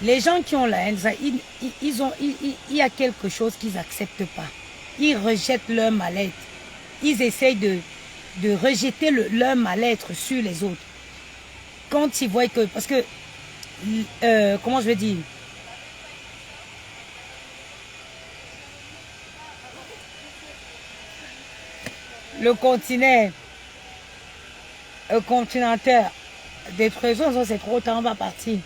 les gens qui ont la haine, il y a quelque chose qu'ils n'acceptent pas. Ils rejettent leur mal-être. Ils essayent de rejeter leur mal-être sur les autres. Quand ils voient que... Parce que... comment je vais dire? Le continentaire des présents, c'est trop tard, on va partir.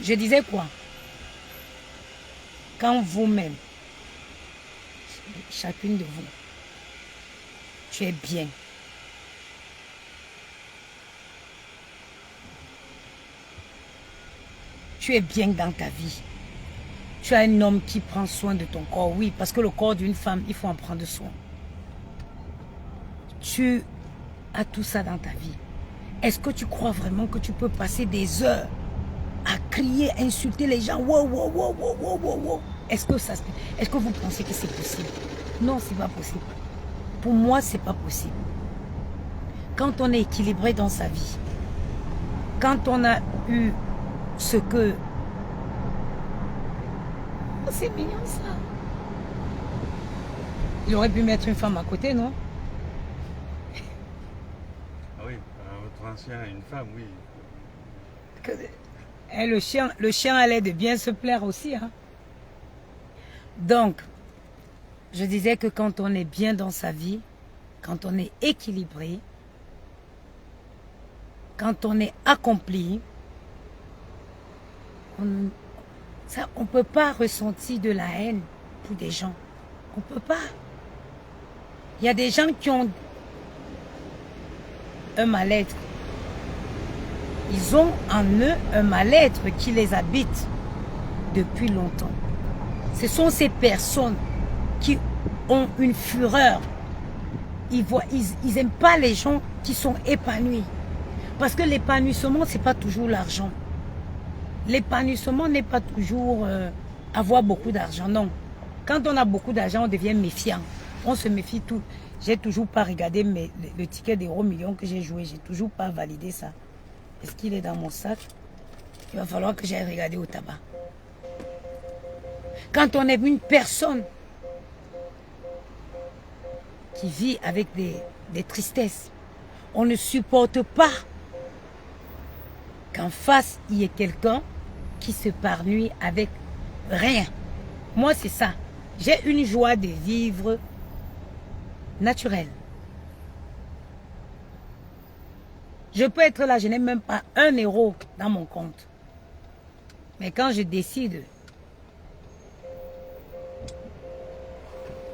Je disais quoi? Quand vous-même, chacune de vous, Tu es bien. Tu es bien dans ta vie. Tu as un homme qui prend soin de ton corps. Oui, parce que le corps d'une femme, il faut en prendre soin. Tu as tout ça dans ta vie. Est-ce que tu crois vraiment que tu peux passer des heures à crier, insulter les gens? Wow, wow, wow, wow, wow, wow, wow. Est-ce que vous pensez que c'est possible? Non, c'est pas possible. Pour moi, c'est pas possible. Quand on est équilibré dans sa vie, quand on a eu ce que... Oh, c'est mignon ça. Il aurait pu mettre une femme à côté, non? Ah oui, votre ancien et une femme, oui. Et le chien allait de bien se plaire aussi. Hein? Donc, je disais que quand on est bien dans sa vie, quand on est équilibré, quand on est accompli, on ne peut pas ressentir de la haine pour des gens. On ne peut pas. Il y a des gens qui ont un mal-être. Ils ont en eux un mal-être qui les habite depuis longtemps. Ce sont ces personnes qui ont une fureur. Ils n'aiment pas les gens qui sont épanouis. Parce que l'épanouissement, ce n'est pas toujours l'argent. L'épanouissement n'est pas toujours avoir beaucoup d'argent, non. Quand on a beaucoup d'argent, on devient méfiant. On se méfie tout. J'ai toujours pas regardé le ticket d'euro million que j'ai joué. J'ai toujours pas validé ça. Est-ce qu'il est dans mon sac? Il va falloir que j'aille regarder au tabac. Quand on est une personne qui vit avec des tristesses, on ne supporte pas qu'en face, il y ait quelqu'un qui se s'épanouit avec rien. Moi, c'est ça. J'ai une joie de vivre naturelle. Je peux être là, je n'ai même pas 1 euro dans mon compte. Mais quand je décide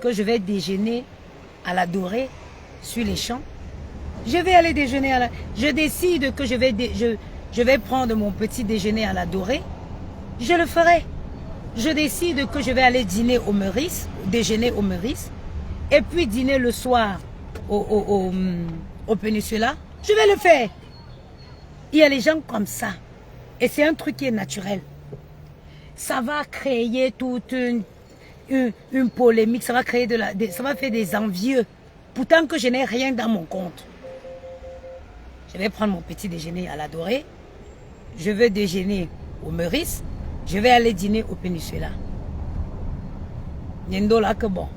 que je vais déjeuner à la Dorée, sur les champs, je vais aller déjeuner à la... Je décide que je vais prendre mon petit déjeuner à la Dorée, je le ferai. Je décide que je vais aller dîner au Meurice, déjeuner au Meurice, et puis dîner le soir au Peninsula, je vais le faire. Il y a les gens comme ça. Et c'est un truc qui est naturel. Ça va créer toute une polémique, ça va créer ça va faire des envieux. Pourtant que je n'ai rien dans mon compte. Je vais prendre mon petit déjeuner à la Dorée. Je vais déjeuner au Meurice. Je vais aller dîner au Peninsula. Diendo là que bon.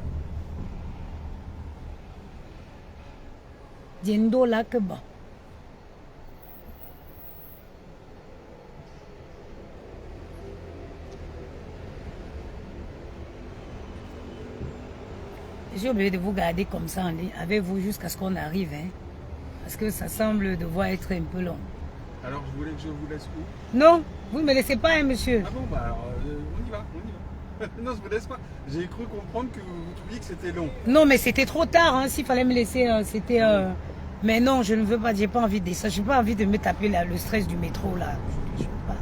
Diendo là que bon. J'ai oublié de vous garder comme ça en ligne avec vous jusqu'à ce qu'on arrive. Hein, parce que ça semble devoir être un peu long. Alors, je voulais que je vous laisse où? Non, vous ne me laissez pas, hein, monsieur. Ah bon, bah alors, on y va. Non, je ne vous laisse pas. J'ai cru comprendre que vous trouviez que c'était long. Non, mais c'était trop tard. Hein, s'il fallait me laisser, c'était... Mais non, je ne veux pas, j'ai pas envie de ça. J'ai pas envie de me taper là, le stress du métro, là. Je veux pas.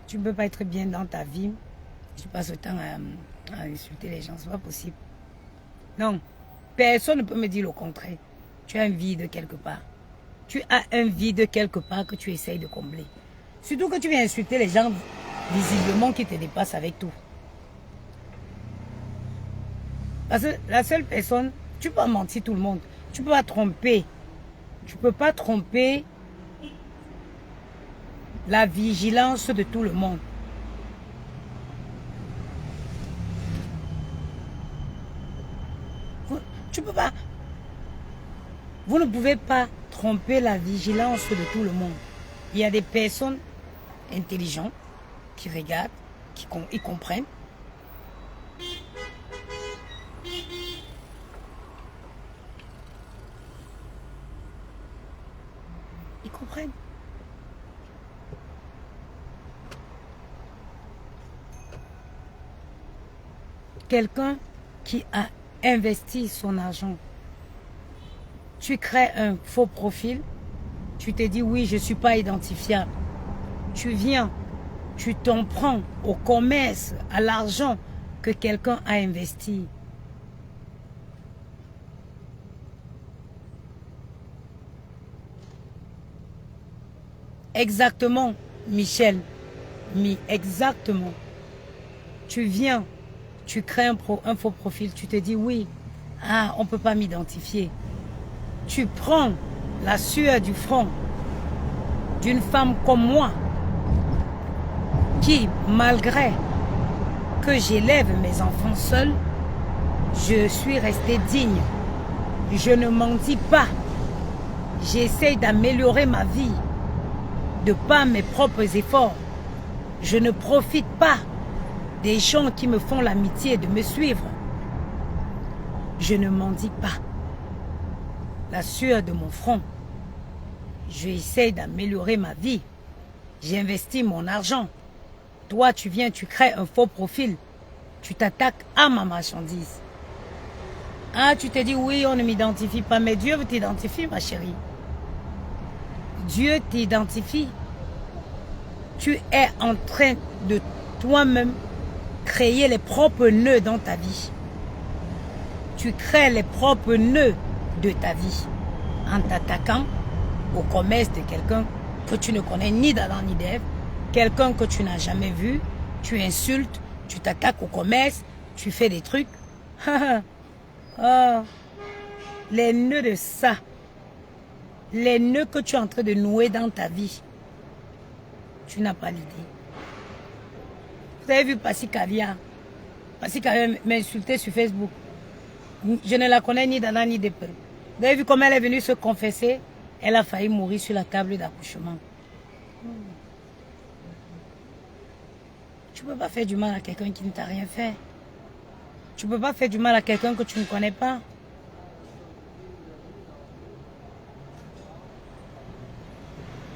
Tu ne peux pas être bien dans ta vie. Tu passes le temps à insulter les gens. C'est pas possible. Non. Personne ne peut me dire le contraire. Tu as un vide quelque part. Tu as un vide quelque part que tu essayes de combler. Surtout que tu viens insulter les gens visiblement qui te dépassent avec tout. Parce que la seule personne, tu peux mentir tout le monde. Tu peux pas tromper. Tu peux pas tromper la vigilance de tout le monde. Tu peux pas. Vous ne pouvez pas tromper la vigilance de tout le monde. Il y a des personnes intelligentes qui regardent, qui comprennent. comprennent. Quelqu'un qui a investi son argent. Tu crées un faux profil. Tu te dis oui, je ne suis pas identifiable. Tu viens, tu t'en prends au commerce, à l'argent que quelqu'un a investi. Exactement, Michel. Exactement. Tu viens, tu crées un faux profil, tu te dis oui, ah, on ne peut pas m'identifier. Tu prends la sueur du front d'une femme comme moi, qui, malgré que j'élève mes enfants seuls, je suis restée digne. Je ne mendie pas. J'essaie d'améliorer ma vie de par mes propres efforts. Je ne profite pas des gens qui me font l'amitié de me suivre. Je ne mendie pas. La sueur de mon front. J'essaie d'améliorer ma vie. J'investis mon argent. Toi, tu viens, tu crées un faux profil. Tu t'attaques à ma marchandise. Ah, tu te dis, oui, on ne m'identifie pas, mais Dieu t'identifie, ma chérie. Dieu t'identifie. Tu es en train de toi-même créer les propres nœuds dans ta vie. Tu crées les propres nœuds de ta vie en t'attaquant au commerce de quelqu'un que tu ne connais ni d'Adam ni d'Ève, quelqu'un que tu n'as jamais vu, tu insultes, tu t'attaques au commerce, tu fais des trucs. Oh, les nœuds de ça, les nœuds que tu es en train de nouer dans ta vie, tu n'as pas l'idée. Vous avez vu Passy Caviar? Passy Caviar m'a insulté sur Facebook. Je ne la connais ni d'Anna ni de peu. Vous avez vu comment elle est venue se confesser? Elle a failli mourir sur la table d'accouchement. Tu ne peux pas faire du mal à quelqu'un qui ne t'a rien fait. Tu ne peux pas faire du mal à quelqu'un que tu ne connais pas.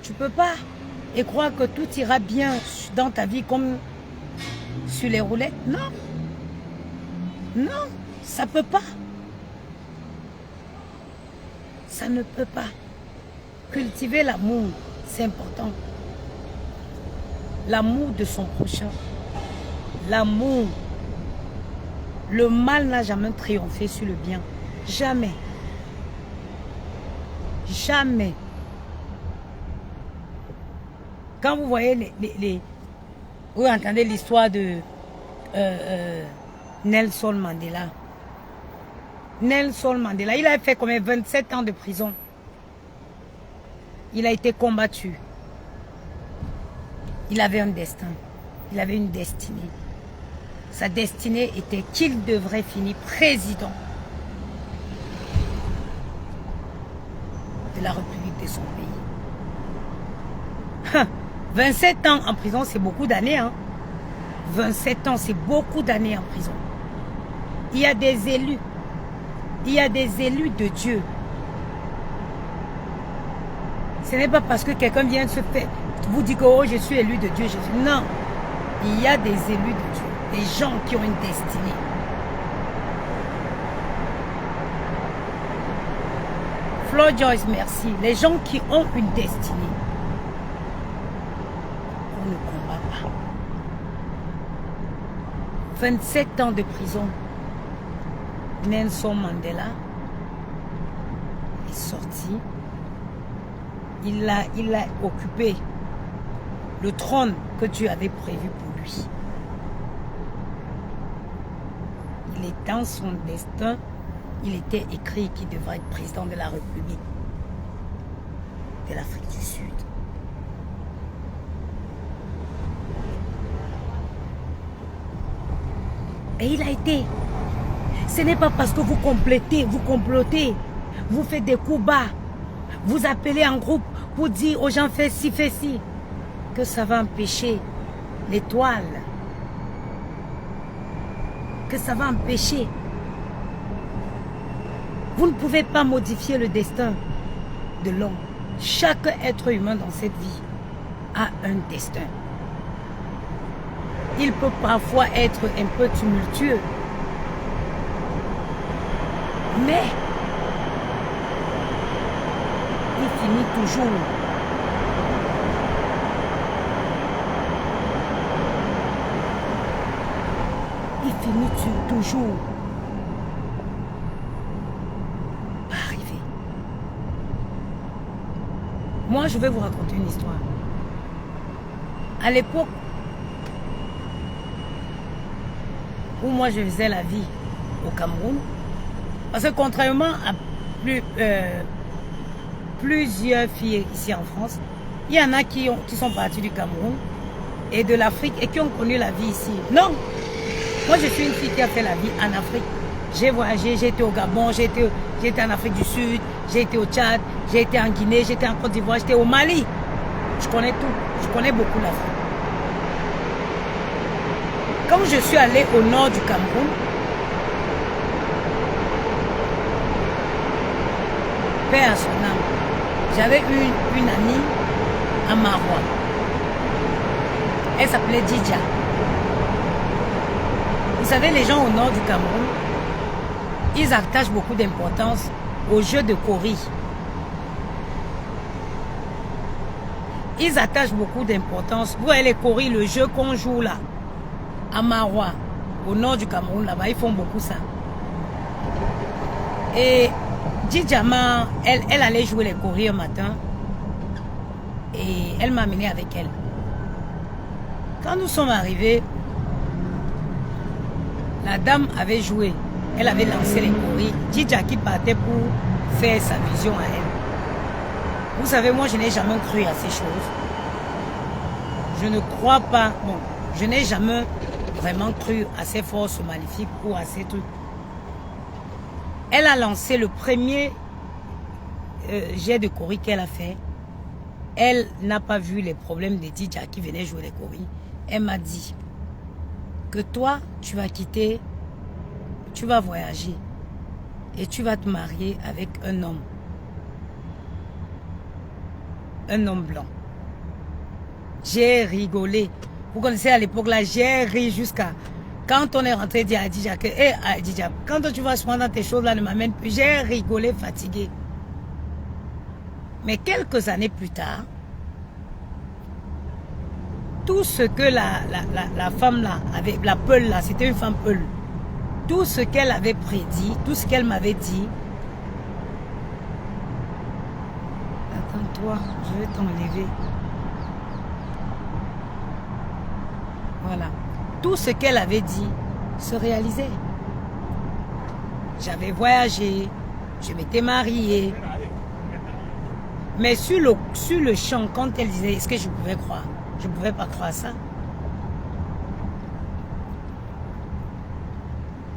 Tu ne peux pas. Et croire que tout ira bien dans ta vie comme sur les roulettes. Non. Non, ça ne peut pas. Ça ne peut pas. Cultiver l'amour, c'est important. L'amour de son prochain. L'amour. Le mal n'a jamais triomphé sur le bien. Jamais. Jamais. Quand vous voyez vous entendez l'histoire de Nelson Mandela. Nelson Mandela, il a fait combien 27 ans de prison. Il a été combattu. Il avait un destin. Il avait une destinée. Sa destinée était qu'il devrait finir président de la République de son pays. 27 ans en prison, c'est beaucoup d'années. Hein? 27 ans, c'est beaucoup d'années en prison. Il y a des élus. Il y a des élus de Dieu. Ce n'est pas parce que quelqu'un vient se faire, vous dit que oh, je suis élu de Dieu. Non. Il y a des élus de Dieu. Des gens qui ont une destinée. Flo Joyce, merci. Les gens qui ont une destinée. On ne combat pas. 27 ans de prison. Nelson Mandela est sorti. Il a occupé le trône que Dieu avait prévu pour lui. Il est dans son destin. Il était écrit qu'il devrait être président de la République de l'Afrique du Sud. Et il a été. Ce n'est pas parce que vous complotez, vous faites des coups bas, vous appelez en groupe pour dire aux gens fais ci, que ça va empêcher l'étoile. Que ça va empêcher. Vous ne pouvez pas modifier le destin de l'homme. Chaque être humain dans cette vie a un destin. Il peut parfois être un peu tumultueux. Mais il finit toujours toujours par arriver. Moi, je vais vous raconter une histoire. À l'époque où moi je faisais la vie au Cameroun, parce que contrairement à plusieurs filles ici en France, il y en a qui sont partis du Cameroun et de l'Afrique et qui ont connu la vie ici. Non, moi je suis une fille qui a fait la vie en Afrique. J'ai voyagé, j'ai été au Gabon, j'ai été en Afrique du Sud, j'ai été au Tchad, j'ai été en Guinée, j'étais en Côte d'Ivoire, j'étais au Mali. Je connais tout, je connais beaucoup l'Afrique. Quand je suis allée au nord du Cameroun, paix à son âme, j'avais une amie à Maroua. Elle s'appelait Didja. Vous savez, les gens au nord du Cameroun, ils attachent beaucoup d'importance au jeu de Kori. Ils attachent beaucoup d'importance. Vous voyez les Kori, le jeu qu'on joue là, à Maroua, au nord du Cameroun, là-bas, ils font beaucoup ça. Et Didjama, elle allait jouer les Kori un matin et elle m'a amené avec elle. Quand nous sommes arrivés, la dame avait joué, elle avait lancé les Kori. Didja qui partait pour faire sa vision à elle. Vous savez, moi je n'ai jamais cru à ces choses. Je ne crois pas, bon, je n'ai jamais vraiment cru à ces forces maléfiques ou à ces trucs. Elle a lancé le premier jet de Kori qu'elle a fait. Elle n'a pas vu les problèmes de Didja qui venait jouer les Kori. Elle m'a dit que toi, tu vas quitter, tu vas voyager et tu vas te marier avec un homme. Un homme blanc. J'ai rigolé. Vous connaissez à l'époque là, j'ai ri jusqu'à... Quand on est rentré, dire à Didja que, Didja, quand tu vas se prendre dans tes choses là, ne m'amène plus. J'ai rigolé, fatigué. Mais quelques années plus tard, tout ce que la femme là avait, la Peul là, c'était une femme Peul. Tout ce qu'elle avait prédit, tout ce qu'elle m'avait dit. Attends-toi, je vais t'enlever. Voilà. Tout ce qu'elle avait dit se réalisait. J'avais voyagé, je m'étais mariée. Mais sur le champ, quand elle disait, est-ce que je pouvais croire? Je ne pouvais pas croire ça.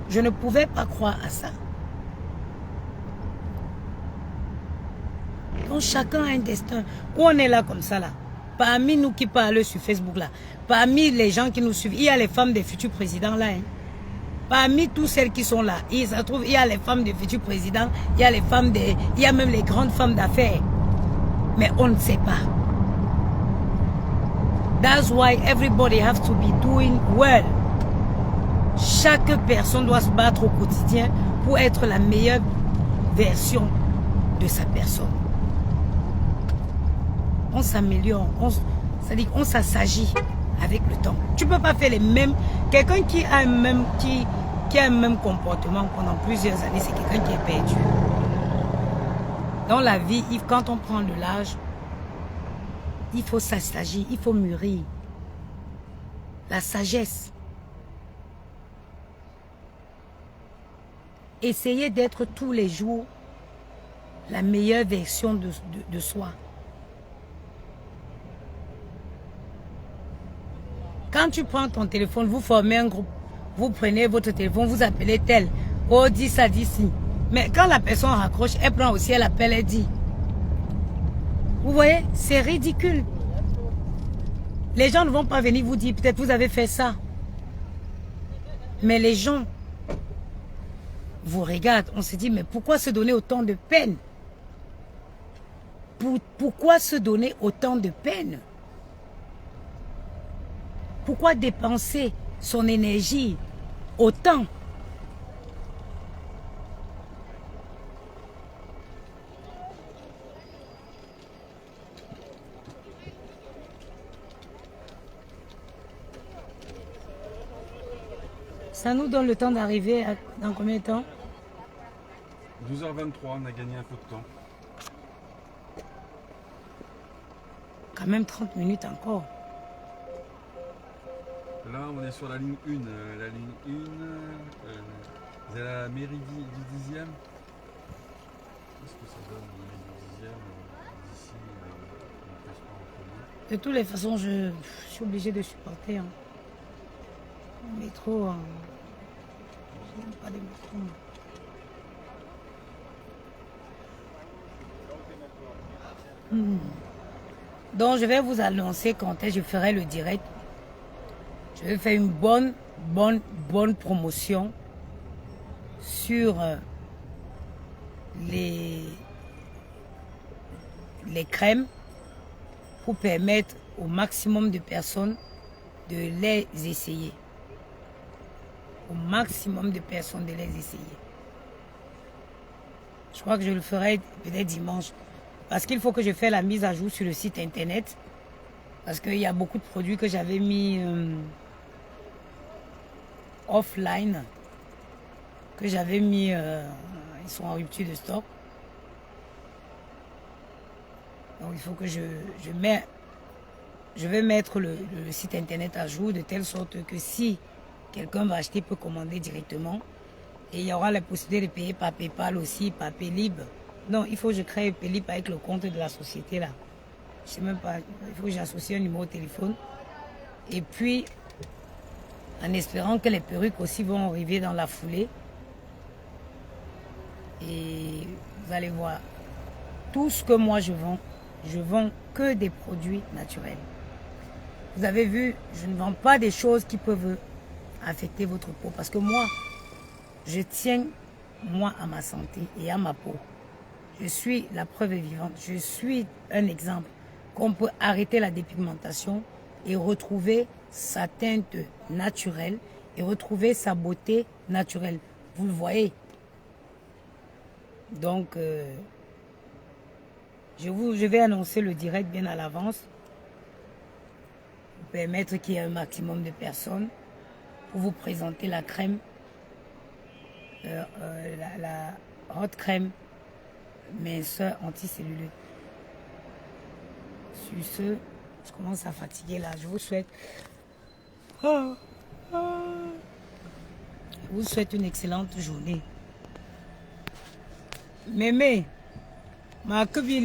Je ne pouvais pas croire à ça. Donc chacun a un destin. Où on est là comme ça là. Parmi nous qui parlent sur Facebook là, parmi les gens qui nous suivent, il y a les femmes des futurs présidents là. Hein. Parmi toutes celles qui sont là, il y a les femmes des futurs présidents, il y a les femmes il y a même les grandes femmes d'affaires. Mais on ne sait pas. That's why everybody has to be doing well. Chaque personne doit se battre au quotidien pour être la meilleure version de sa personne. On s'améliore, c'est-à-dire qu'on s'assagit avec le temps. Tu ne peux pas faire les mêmes. Quelqu'un qui a un même comportement pendant plusieurs années, c'est quelqu'un qui est perdu. Dans la vie, quand on prend de l'âge, il faut s'assagir, il faut mûrir. La sagesse. Essayez d'être tous les jours la meilleure version de soi. Quand tu prends ton téléphone, vous formez un groupe, vous prenez votre téléphone, vous appelez tel, oh dis ça, dis ci. Mais quand la personne raccroche, elle prend aussi, elle appelle, elle dit. Vous voyez, c'est ridicule. Les gens ne vont pas venir vous dire, peut-être vous avez fait ça. Mais les gens vous regardent, on se dit, mais pourquoi se donner autant de peine? pourquoi se donner autant de peine? Pourquoi dépenser son énergie autant? Ça nous donne le temps d'arriver dans combien de temps? 12h23, on a gagné un peu de temps. Quand même 30 minutes encore. Là, on est sur la ligne 1. La ligne 1, c'est la mairie du 10e. Qu'est-ce que ça donne, la mairie du 10e d'ici, le transport en commun? De toutes les façons, je suis obligée de supporter. Hein. Le métro, je n'aime pas les métros. Donc, je vais vous annoncer quand je ferai le direct. Je vais faire une bonne promotion sur les crèmes pour permettre au maximum de personnes de les essayer. Au maximum de personnes de les essayer. Je crois que je le ferai peut-être dimanche. Parce qu'il faut que je fasse la mise à jour sur le site internet. Parce qu'il y a beaucoup de produits que j'avais mis offline. Que j'avais mis, ils sont en rupture de stock. Donc il faut que je vais mettre le site internet à jour de telle sorte que si quelqu'un va acheter, peut commander directement. Et il y aura la possibilité de payer par PayPal aussi, par Paylib. Non, il faut que je crée Paylib avec le compte de la société là. Je sais même pas, il faut que j'associe un numéro de téléphone. Et puis, en espérant que les perruques aussi vont arriver dans la foulée. Et vous allez voir, tout ce que moi je vends que des produits naturels. Vous avez vu, je ne vends pas des choses qui peuvent affecter votre peau. Parce que moi, je tiens à ma santé et à ma peau. Je suis la preuve vivante. Je suis un exemple qu'on peut arrêter la dépigmentation et retrouver sa teinte naturelle et retrouver sa beauté naturelle. Vous le voyez. Donc, je vais annoncer le direct bien à l'avance pour permettre qu'il y ait un maximum de personnes pour vous présenter la crème, la haute crème minceur anticellulaire. Sur ce, je commence à fatiguer là. Je vous souhaite une excellente journée. Mémé, ma que bien